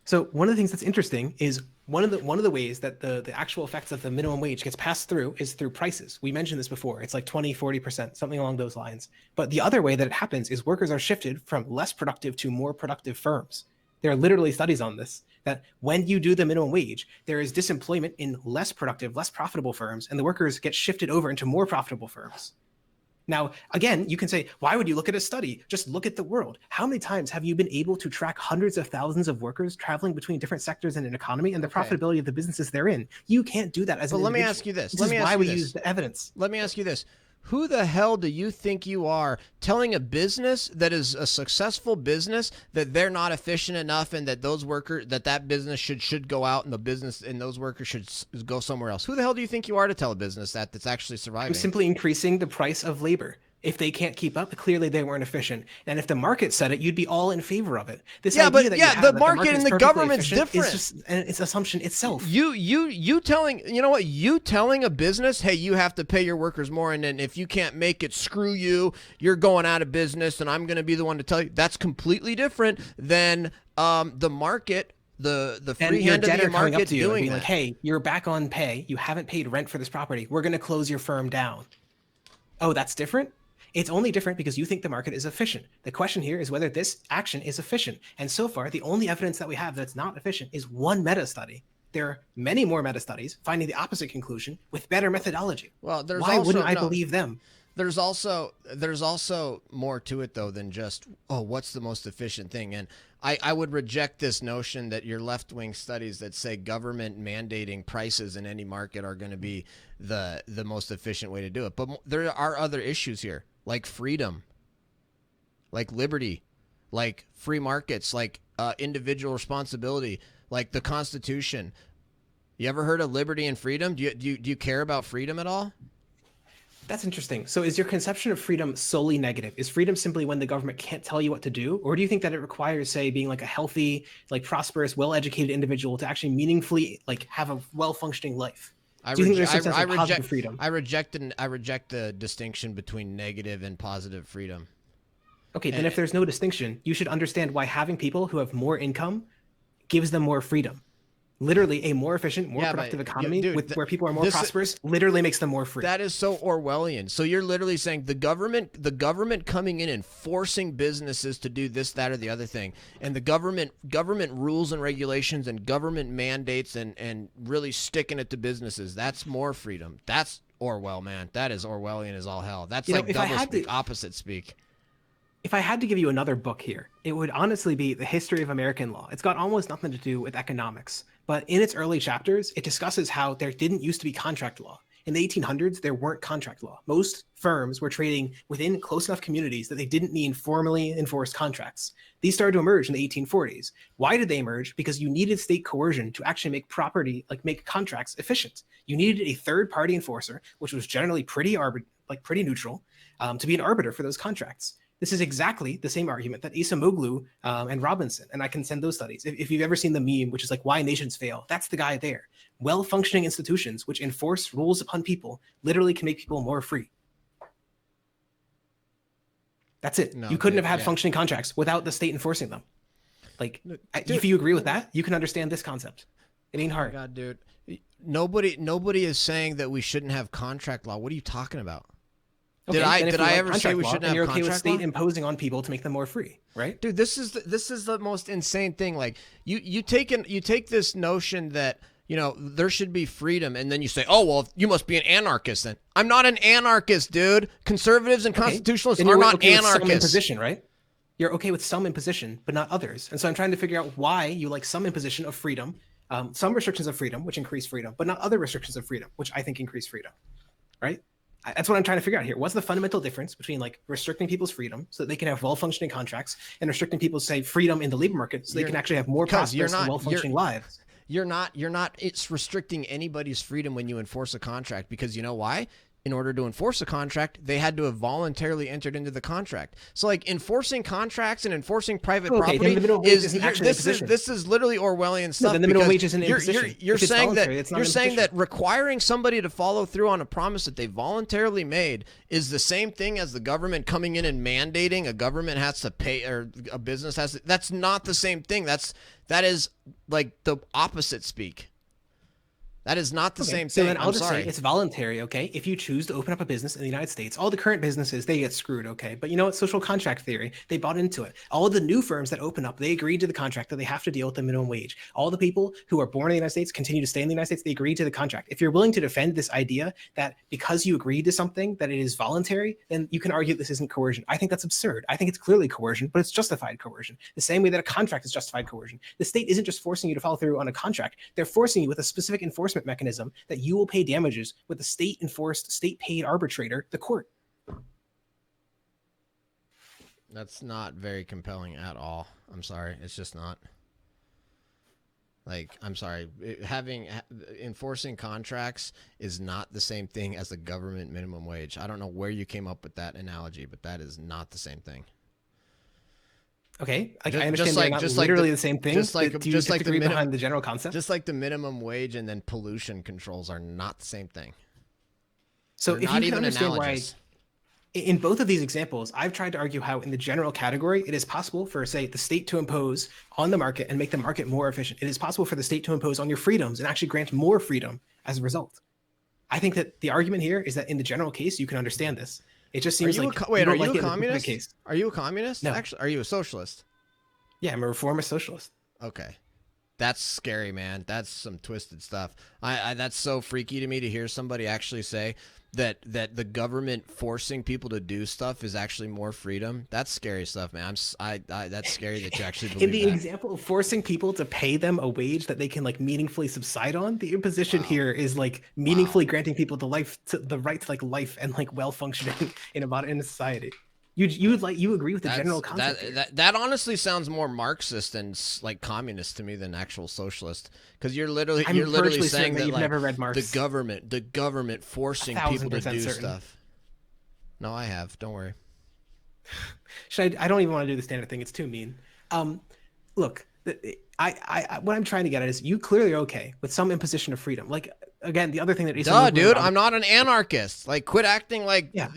So one of the things that's interesting is one of the ways that the actual effects of the minimum wage gets passed through is through prices. We mentioned this before. It's like 20-40%, something along those lines. But the other way that it happens is workers are shifted from less productive to more productive firms. There are literally studies on this, that when you do the minimum wage, there is disemployment in less productive, less profitable firms, and the workers get shifted over into more profitable firms. Now, again, you can say, why would you look at a study? Just look at the world. How many times have you been able to track hundreds of thousands of workers traveling between different sectors in an economy and the profitability of the businesses they're in? You can't do that as an individual. Let me ask you this. This is why we use the evidence. Let me ask you this. Who the hell do you think you are telling a business that is a successful business that they're not efficient enough and that that business should go out and those workers should go somewhere else? Who the hell do you think you are to tell a business that's actually surviving? I'm simply increasing the price of labor. If they can't keep up, clearly they weren't efficient. And if the market said it, you'd be all in favor of it. The market and the government's different. It's just it's assumption itself. You telling a business, hey, you have to pay your workers more, and then if you can't make it, screw you. You're going out of business, and I'm going to be the one to tell you. That's completely different than the market. The free hand of the market doing that. Like, hey, you're back on pay. You haven't paid rent for this property. We're going to close your firm down. Oh, that's different? It's only different because you think the market is efficient. The question here is whether this action is efficient. And so far, the only evidence that we have that's not efficient is one meta study. There are many more meta studies finding the opposite conclusion with better methodology. Well, why wouldn't I believe them? There's also more to it, though, than just, what's the most efficient thing? And I would reject this notion that your left-wing studies that say government mandating prices in any market are going to be the most efficient way to do it. But there are other issues here, like freedom, like liberty, like free markets, like individual responsibility, like the Constitution. You ever heard of liberty and freedom? Do you care about freedom at all? That's interesting. So is your conception of freedom solely negative? Is freedom simply when the government can't tell you what to do? Or do you think that it requires, say, being like a healthy, like prosperous, well-educated individual to actually meaningfully like have a well-functioning life? Do you think there's some sense of positive freedom? I reject the distinction between negative and positive freedom. Okay, then if there's no distinction, you should understand why having people who have more income gives them more freedom. Literally, a more efficient, more Yeah, productive but economy dude, where people are more this prosperous literally makes them more free. that is so Orwellian. So you're literally saying the government coming in and forcing businesses to do this, that, or the other thing, and the government rules and regulations and government mandates and really sticking it to businesses. That's more freedom. That's Orwell, man. That is Orwellian as all hell. That's like double speak, opposite speak. If I had to give you another book here, it would honestly be The History of American Law. It's got almost nothing to do with economics, but in its early chapters, it discusses how there didn't used to be contract law. In the 1800s, there weren't contract law. Most firms were trading within close enough communities that they didn't need formally enforced contracts. These started to emerge in the 1840s. Why did they emerge? Because you needed state coercion to actually make make contracts efficient. You needed a third-party enforcer, which was generally pretty neutral, to be an arbiter for those contracts. This is exactly the same argument that Acemoglu and Robinson, and I can send those studies. If you've ever seen the meme, which is like why nations fail, that's the guy there. Well-functioning institutions which enforce rules upon people literally can make people more free. That's it. No, you couldn't dude, have had yeah. functioning contracts without the state enforcing them. Like, Dude. if you agree with that, you can understand this concept. It ain't hard. God, dude. Nobody is saying that we shouldn't have contract law. What are you talking about? Okay, Did I ever say we shouldn't have you're okay with contract state law? imposing on people to make them more free, right? Dude, this is the most insane thing. Like you take this notion that there should be freedom, and then you say, oh well, you must be an anarchist. Then I'm not an anarchist, dude. Conservatives and constitutionalists are not okay anarchists. With some imposition, right? You're okay with some imposition, but not others. And so I'm trying to figure out why you like some imposition of freedom, some restrictions of freedom, which increase freedom, but not other restrictions of freedom, which I think increase freedom, right? That's what I'm trying to figure out here. What's the fundamental difference between like restricting people's freedom so that they can have well-functioning contracts and restricting people's, say, freedom in the labor market so they can actually have more prosperous and well-functioning lives? You're not it's restricting anybody's freedom when you enforce a contract, because you know why? In order to enforce a contract, they had to have voluntarily entered into the contract. So like enforcing contracts and enforcing private property this is literally Orwellian stuff. No, then the minimum wage isn't an imposition. You're saying that requiring somebody to follow through on a promise that they voluntarily made is the same thing as the government coming in and mandating a government has to pay, or a business has to. That's not the same thing. That is like the opposite speak. That is not the same thing. So then I'll just say it's voluntary, okay? If you choose to open up a business in the United States, all the current businesses, they get screwed, okay? But you know what? Social contract theory, they bought into it. All the new firms that open up, they agreed to the contract that they have to deal with the minimum wage. All the people who are born in the United States continue to stay in the United States, they agreed to the contract. If you're willing to defend this idea that because you agreed to something that it is voluntary, then you can argue this isn't coercion. I think that's absurd. I think it's clearly coercion, but it's justified coercion. The same way that a contract is justified coercion. The state isn't just forcing you to follow through on a contract. They're forcing you with a specific enforcement mechanism that you will pay damages with the state-enforced, state-paid arbitrator, the court. That's not very compelling at all. I'm sorry. It's just not. Like, I'm sorry. Enforcing contracts is not the same thing as the government minimum wage. I don't know where you came up with that analogy, but that is not the same thing. Okay, I understand they're not literally the same thing. Just like the behind the general concept. Just like the minimum wage and then pollution controls are not the same thing. So if you can understand why, in both of these examples, I've tried to argue how in the general category, it is possible for, say, the state to impose on the market and make the market more efficient. It is possible for the state to impose on your freedoms and actually grant more freedom as a result. I think that the argument here is that in the general case, you can understand this. It just seems are you a communist? Are you a communist? No. Actually, are you a socialist? Yeah, I'm a reformist socialist. Okay. That's scary, man. That's some twisted stuff. That's so freaky to me to hear somebody actually say that the government forcing people to do stuff is actually more freedom. That's scary stuff, man. That's scary that you actually believe in the example of forcing people to pay them a wage that they can like meaningfully subside on, the imposition here is like meaningfully granting people the right to like life and like well functioning in a society. You agree with the general concept? That honestly sounds more Marxist and like communist to me than actual socialist, because you're literally saying that you've like, never read Marx. The government forcing people to do stuff. No, I have. Don't worry. I don't even want to do the standard thing. It's too mean. Look, what I'm trying to get at is you clearly are okay with some imposition of freedom. Like again, the other thing that Duh, dude, I'm not an anarchist. Like, quit acting like yeah.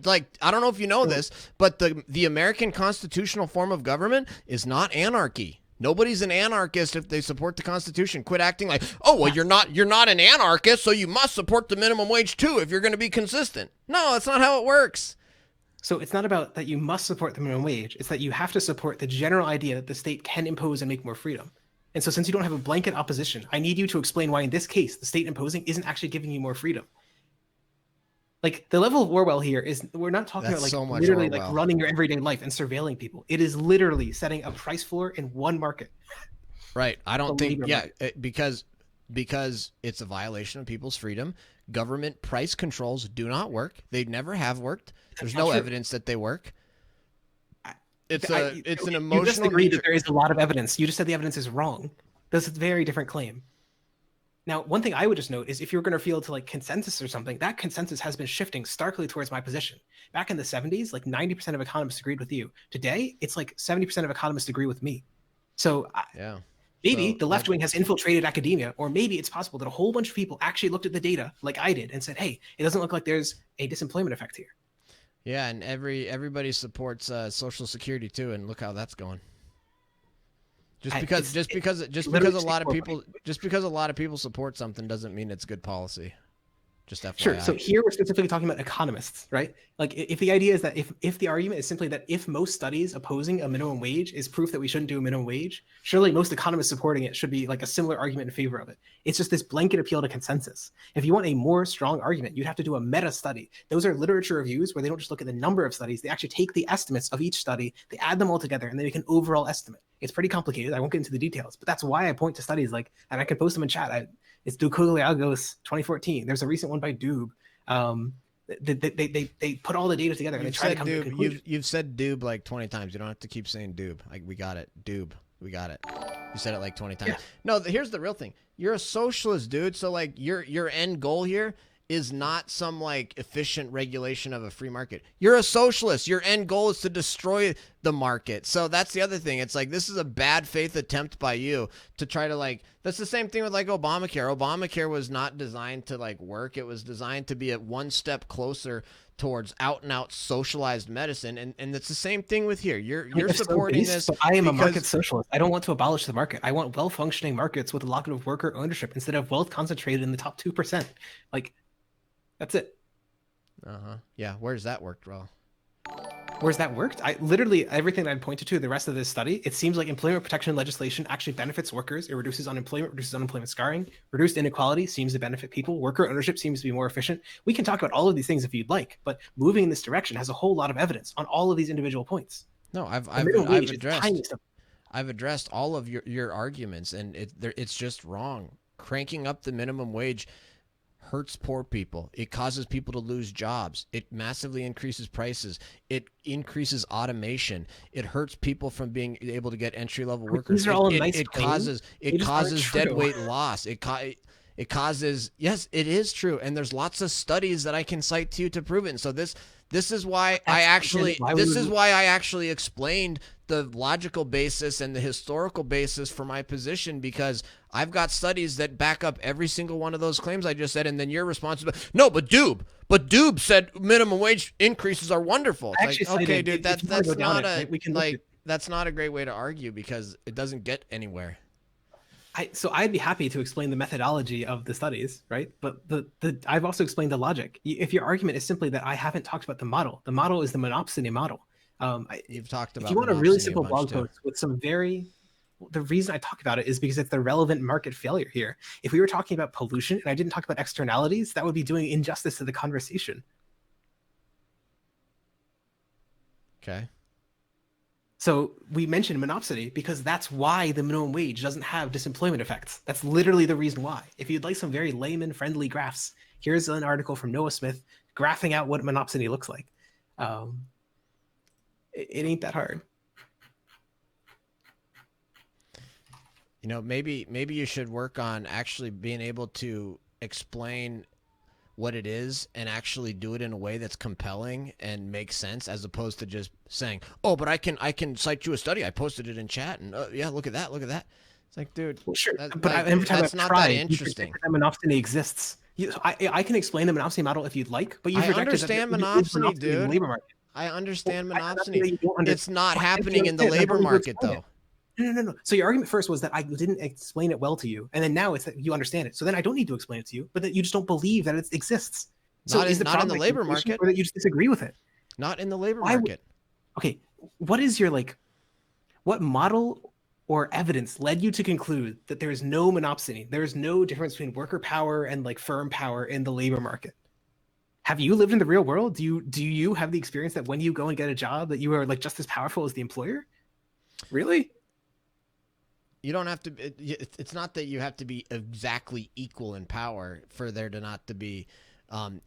like, I don't know if you know So, this, but the American constitutional form of government is not anarchy. Nobody's an anarchist if they support the Constitution. Quit acting like, oh well, you're not an anarchist, so you must support the minimum wage too if you're going to be consistent. No, that's not how it works. So it's not about that you must support the minimum wage. It's that you have to support the general idea that the state can impose and make more freedom. And so since you don't have a blanket opposition, I need you to explain why in this case the state imposing isn't actually giving you more freedom. Like the level of Orwell here is we're not talking That's about so like much literally Orwell. like running your everyday life and surveilling people. It is literally setting a price floor in one market. Right. I don't The think labor market. because it's a violation of people's freedom. Government price controls do not work. They never have worked. There's That's not no true. evidence that they work. It's an You just emotional agreed nature. that there is a lot of evidence. You just said the evidence is wrong. That's a very different claim. Now, one thing I would just note is if you're going to appeal to like consensus or something, that consensus has been shifting starkly towards my position. Back in the 70s, like 90% of economists agreed with you. Today, it's like 70% of economists agree with me. So Yeah. maybe So the left wing has infiltrated academia, or maybe it's possible that a whole bunch of people actually looked at the data like I did and said, hey, it doesn't look like there's a disemployment effect here. yeah, and everybody supports Social Security too, and look how that's going. Just because a lot of people support something doesn't mean it's good policy. Just FYI. Sure. So here we're specifically talking about economists, right? Like if the idea is that if the argument is simply that if most studies opposing a minimum wage is proof that we shouldn't do a minimum wage, surely most economists supporting it should be like a similar argument in favor of it. It's just this blanket appeal to consensus. If you want a more strong argument, you'd have to do a meta study. Those are literature reviews where they don't just look at the number of studies, they actually take the estimates of each study, they add them all together, and they make an overall estimate. It's pretty complicated. I won't get into the details, but that's why I point to studies like, and I can post them in chat. It's Dukuliagos 2014. There's a recent one by Doob. They put all the data together and they try to come to a conclusion. You've said Doob like 20 times. You don't have to keep saying Doob. We got it. Doob. We got it. You said it like 20 times. Yeah. No, here's the real thing. You're a socialist, dude. So like your end goal here is not some like efficient regulation of a free market. You're a socialist. Your end goal is to destroy the market. So that's the other thing. It's like this is a bad faith attempt by you to try to like that's the same thing with like Obamacare. Obamacare was not designed to like work. It was designed to be at one step closer towards out and out socialized medicine, and it's the same thing with here. You're supporting this. But I am a market socialist. I don't want to abolish the market. I want well functioning markets with a lot of worker ownership instead of wealth concentrated in the top 2%. Like that's it. Yeah. Where's that worked well? Where's that worked? I literally everything I'd pointed to the rest of this study, it seems like employment protection legislation actually benefits workers. It reduces unemployment scarring. Reduced inequality seems to benefit people. Worker ownership seems to be more efficient. We can talk about all of these things if you'd like, but moving in this direction has a whole lot of evidence on all of these individual points. No, I've addressed all of your arguments, and it's just wrong. Cranking up the minimum wage hurts poor people. It causes people to lose jobs. It massively increases prices. It increases automation. It hurts people from being able to get entry-level workers. These are all It causes deadweight loss. It causes, yes, it is true, and there's lots of studies that I can cite to you to prove it. And so this is why I actually explained the logical basis and the historical basis for my position, because I've got studies that back up every single one of those claims I just said. And then your response is, no, but Doob said minimum wage increases are wonderful. It's like, okay, dude, that's not a great way to argue, because it doesn't get anywhere. So I'd be happy to explain the methodology of the studies, right? But I've also explained the logic. If your argument is simply that I haven't talked about the model is the monopsony model. You've talked about. If you want a really simple blog post with some the reason I talk about it is because it's the relevant market failure here. If we were talking about pollution and I didn't talk about externalities, that would be doing injustice to the conversation. Okay. So we mentioned monopsony because that's why the minimum wage doesn't have disemployment effects. That's literally the reason why. If you'd like some very layman-friendly graphs, here's an article from Noah Smith graphing out what monopsony looks like. It ain't that hard. You know, maybe you should work on actually being able to explain what it is and actually do it in a way that's compelling and makes sense, as opposed to just saying, "Oh, but I can cite you a study. I posted it in chat, and yeah, look at that, look at that." It's like, dude, Well, sure, that, but like every time that's I've not that tried, you've interesting. rejected that monopsony exists. I can explain the monopsony model if you'd like, but you've I rejected that there understand even is monopsony, monopsony in the dude. labor market. I Well, understand I'm not saying monopsony. that you don't understand. It's not Why can't you happening in the understand it? I labor don't need to market, explain it. though. No. So your argument first was that I didn't explain it well to you, and then now it's that you understand it. So then I don't need to explain it to you, but that you just don't believe that it exists. So is the Not in problem the my labor communication, market. or that you just disagree with it? Not in the labor Why would, market. okay, what is your what model or evidence led you to conclude that there is no monopsony, there is no difference between worker power and like firm power in the labor market? Have you lived in the real world? Do you have the experience that when you go and get a job that you are like just as powerful as the employer? Really? You don't have to. It's not that you have to be exactly equal in power for there to not to be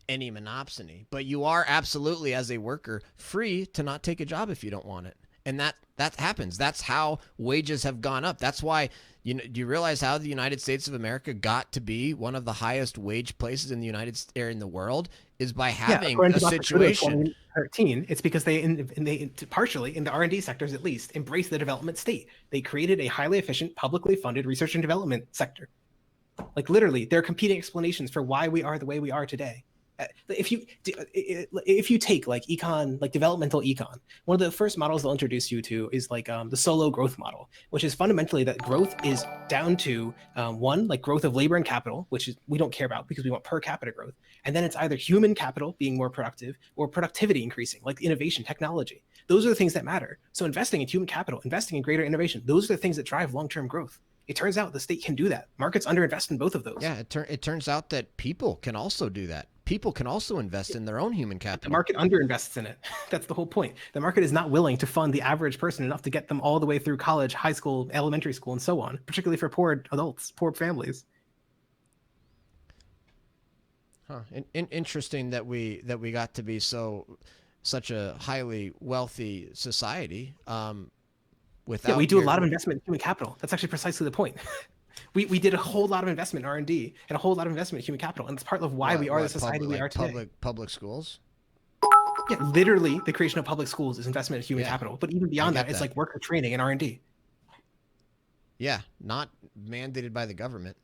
any monopsony, but you are absolutely, as a worker, free to not take a job if you don't want it, and that happens. That's how wages have gone up. That's why do you realize how the United States of America got to be one of the highest wage places in the in the world is by having according a to Dr. Trudeau's situation. 2013, it's because they partially in the R&D sectors at least embrace the development state. They created a highly efficient, publicly funded research and development sector. Like literally, there are competing explanations for why we are the way we are today. If you take like econ, like developmental econ, one of the first models they'll introduce you to is like the solo growth model, which is fundamentally that growth is down to one, like growth of labor and capital, which is we don't care about because we want per capita growth, and then it's either human capital being more productive or productivity increasing, like innovation, technology. Those are the things that matter. So investing in human capital, investing in greater innovation, those are the things that drive long-term growth. It turns out the state can do that. Markets underinvest in both of those. Yeah, it turns out that people can also do that. People can also invest in their own human capital. The market underinvests in it. That's the whole point. The market is not willing to fund the average person enough to get them all the way through college, high school, elementary school, and so on, particularly for poor adults, poor families. Huh. Interesting that we got to be such a highly wealthy society. Without we do a lot of investment in human capital. That's actually precisely the point. We did a whole lot of investment in R&D and a whole lot of investment in human capital, and it's part of why we are the society we are today. Public schools. Yeah, literally, the creation of public schools is investment in human capital. But even beyond that, it's like worker training and R&D. Yeah, not mandated by the government.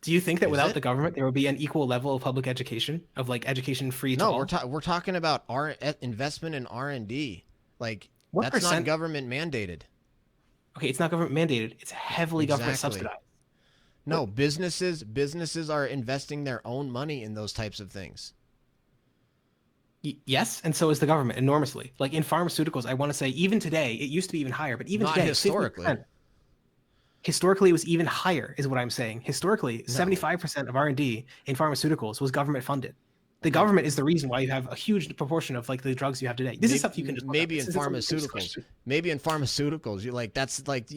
Do you think that without the government, there would be an equal level of public education, of like education free to all? No, we're talking about our investment in R&D. Like what that's not government mandated. Okay, it's not government mandated. It's heavily government subsidized. No, businesses are investing their own money in those types of things. Yes, and so is the government enormously. Like in pharmaceuticals, I want to say even today, it used to be even higher, but even not today, historically. 50%. Historically, it was even higher, is what I'm saying. Historically, 75% of R&D in pharmaceuticals was government funded. The government is the reason why you have a huge proportion of like the drugs you have today. This is stuff you can just maybe in pharmaceuticals. Maybe in pharmaceuticals, you like that's like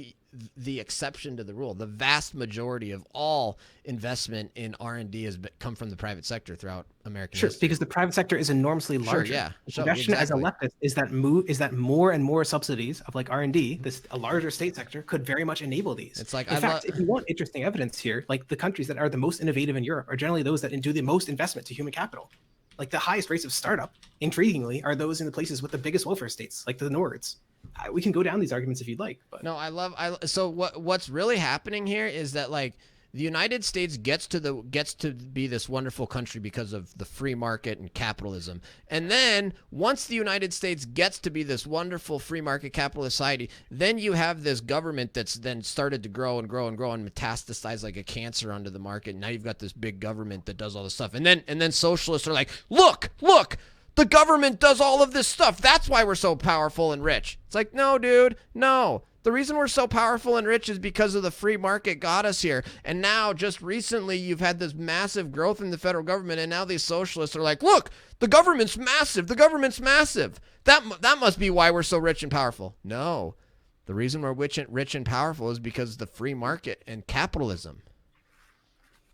the exception to the rule. The vast majority of all investment in R&D has come from the private sector throughout American history. Because the private sector is enormously larger. Sure, yeah. The suggestion as a leftist is that more and more subsidies of like R&D, a larger state sector, could very much enable these. It's like in fact, if you want interesting evidence here, like the countries that are the most innovative in Europe are generally those that do the most investment to human capital. Like the highest rates of startup, intriguingly, are those in the places with the biggest welfare states, like the Nords. We can go down these arguments if you'd like. But no, so what's really happening here is that like the United States gets to be this wonderful country because of the free market and capitalism. And then once the United States gets to be this wonderful free market capitalist society, then you have this government that's then started to grow and grow and grow and metastasize like a cancer onto the market. Now you've got this big government that does all this stuff. And then socialists are like, look, the government does all of this stuff. That's why we're so powerful and rich. It's like, no, dude, no. The reason we're so powerful and rich is because of the free market got us here. And now, just recently, you've had this massive growth in the federal government, and now these socialists are like, look, the government's massive. The government's massive. That must be why we're so rich and powerful. No. The reason we're rich and powerful is because of the free market and capitalism.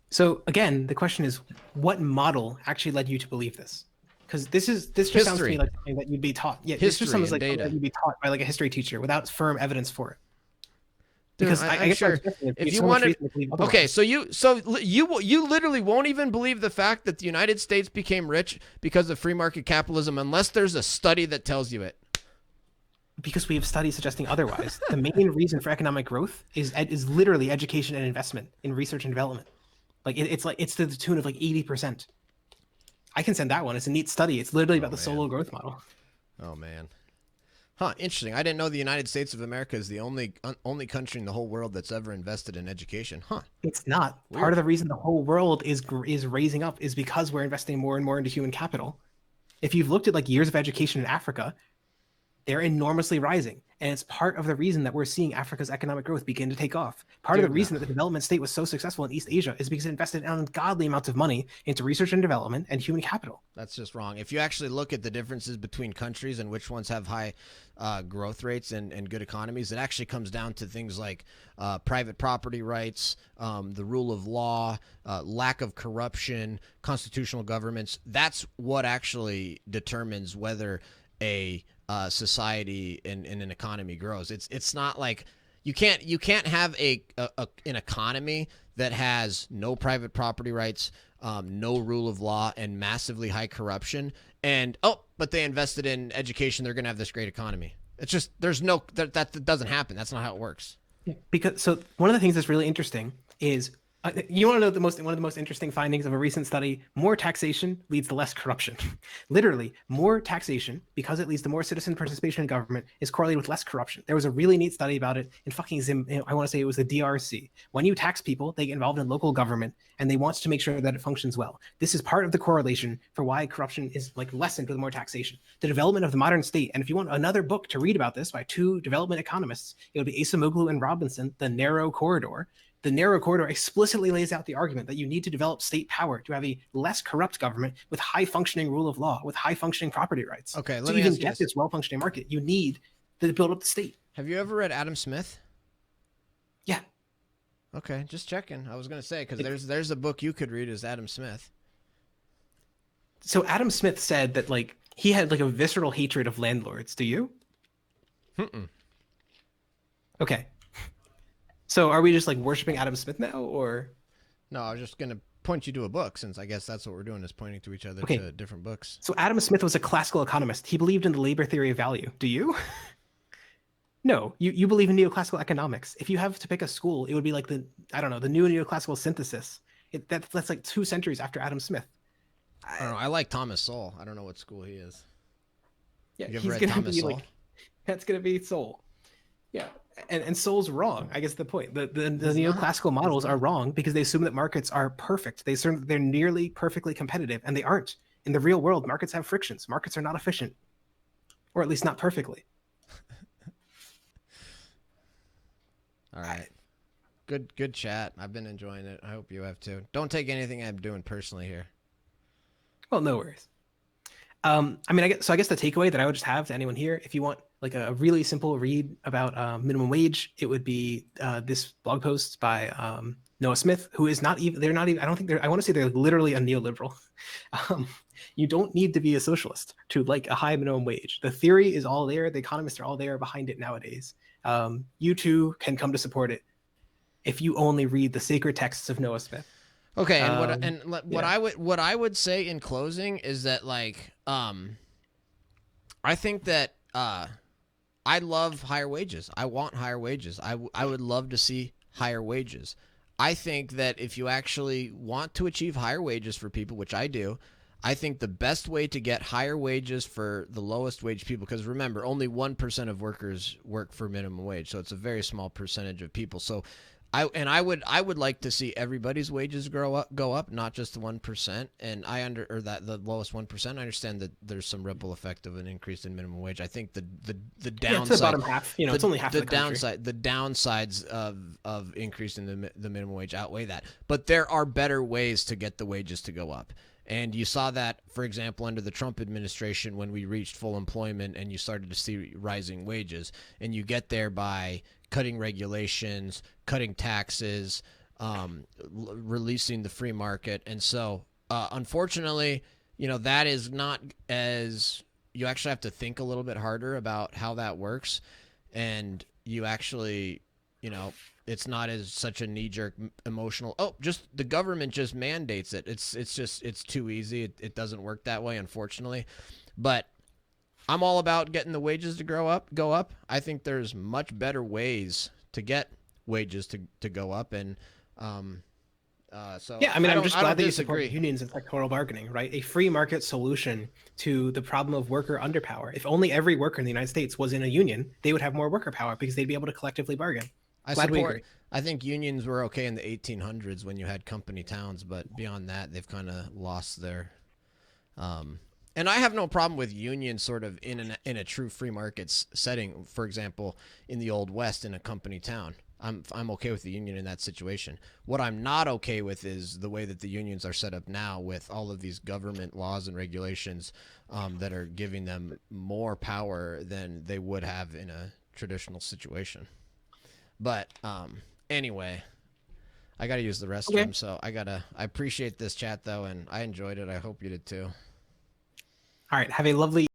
So, again, the question is, what model actually led you to believe this? Because this just sounds to me like something that you'd be taught. Yeah, this just sounds like that you'd be taught by like a history teacher without firm evidence for it. Dude, Because I'm guess what I'm sure suggesting is if there's you so much wanted, reason to believe okay, otherwise. you literally won't even believe the fact that the United States became rich because of free market capitalism unless there's a study that tells you it. Because we have studies suggesting otherwise. The main reason for economic growth is literally education and investment in research and development. It's to the tune of like 80%. I can send that one. It's a neat study. It's literally Oh about the man. solo growth model. Oh man. Huh, interesting. I didn't know the United States of America is the only country in the whole world that's ever invested in education. Huh. It's not. Part of Weird. the reason the whole world is raising up is because we're investing more and more into human capital. If you've looked at like years of education in Africa, they're enormously rising. And it's part of the reason that we're seeing Africa's economic growth begin to take off. Part of the Dude, no. reason that the development state was so successful in East Asia is because it invested ungodly amounts of money into research and development and human capital. That's just wrong. If you actually look at the differences between countries and which ones have high growth rates and good economies, it actually comes down to things like private property rights, the rule of law, lack of corruption, constitutional governments. That's what actually determines whether a society and an economy grows. It's not like you can't have an economy that has no private property rights, no rule of law, and massively high corruption. And but they invested in education, they're gonna have this great economy. It's just there's no that doesn't happen. That's not how it works. Because so one of the things that's really interesting is you want to know one of the most interesting findings of a recent study: more taxation leads to less corruption. Literally, more taxation, because it leads to more citizen participation in government, is correlated with less corruption. There was a really neat study about it in fucking I want to say it was the DRC. When you tax people, they get involved in local government and they want to make sure that it functions well. This is part of the correlation for why corruption is like lessened with more taxation. The development of the modern state. And if you want another book to read about this by two development economists, it would be Acemoglu and Robinson, The Narrow Corridor. The narrow corridor explicitly lays out the argument that you need to develop state power to have a less corrupt government with high functioning rule of law, with high functioning property rights. Okay, let to me even ask you get this. this well functioning market, you need to build up the state. Have you ever read Adam Smith? Yeah. Okay, just checking. I was gonna say because there's a book you could read as Adam Smith. So Adam Smith said that like he had like a visceral hatred of landlords. Do you? Mm-mm. Okay. So are we just like worshiping Adam Smith now, or? No, I was just gonna point you to a book since I guess that's what we're doing is pointing to each other Okay. to different books. So Adam Smith was a classical economist. He believed in the labor theory of value. Do you? No, you believe in neoclassical economics. If you have to pick a school, it would be like the new neoclassical synthesis. That's like 2 centuries after Adam Smith. I don't know. I like Thomas Sowell. I don't know what school he is. Yeah, You ever he's read gonna Thomas be Sowell? like that's gonna be Sowell. Yeah, and Sowell's wrong. I guess the point. The neoclassical models are wrong because they assume that markets are perfect. They assume that they're nearly perfectly competitive, and they aren't. In the real world, markets have frictions. Markets are not efficient, or at least not perfectly. All right. Good chat. I've been enjoying it. I hope you have too. Don't take anything I'm doing personally here. Well, no worries. I mean, I guess the takeaway that I would just have to anyone here, if you want like a really simple read about minimum wage, it would be this blog post by Noah Smith, who is not even, they're not even, I don't think they're, I want to say they're literally a neoliberal. You don't need to be a socialist to like a high minimum wage. The theory is all there. The economists are all there behind it nowadays. You too can come to support it if you only read the sacred texts of Noah Smith. Okay, and what yeah. I would say in closing is that like I think that I love higher wages. I want higher wages. I would love to see higher wages. I think that if you actually want to achieve higher wages for people, which I do, I think the best way to get higher wages for the lowest wage people, because remember, only 1% of workers work for minimum wage, so it's a very small percentage of people. So I would like to see everybody's wages go up, not just the 1%. And the lowest 1%. I understand that there's some ripple effect of an increase in minimum wage. I think the downside, yeah, it's the bottom half. It's only half the of the country. the downsides of increasing the minimum wage outweigh that. But there are better ways to get the wages to go up. And you saw that, for example, under the Trump administration when we reached full employment and you started to see rising wages. And you get there by cutting regulations, cutting taxes, releasing the free market. And so, unfortunately, that is not as you actually have to think a little bit harder about how that works. And you actually you know, it's not as such a knee-jerk emotional, oh, just the government just mandates it. It's too easy. It doesn't work that way, unfortunately. But I'm all about getting the wages to go up. I think there's much better ways to get wages to go up, and so Yeah, I mean, I'm just I don't glad that you support disagree. unions and sectoral bargaining, right? A free market solution to the problem of worker underpower. If only every worker in the United States was in a union, they would have more worker power because they'd be able to collectively bargain. I Glad we support. agree. I think unions were okay in the 1800s when you had company towns, but beyond that, they've kind of lost their. Um, and I have no problem with unions, sort of in a true free market setting. For example, in the old west, in a company town, I'm okay with the union in that situation. What I'm not okay with is the way that the unions are set up now, with all of these government laws and regulations that are giving them more power than they would have in a traditional situation. But anyway, I gotta use the Okay. restroom, so I appreciate this chat though, and I enjoyed it. I hope you did too. All right. Have a lovely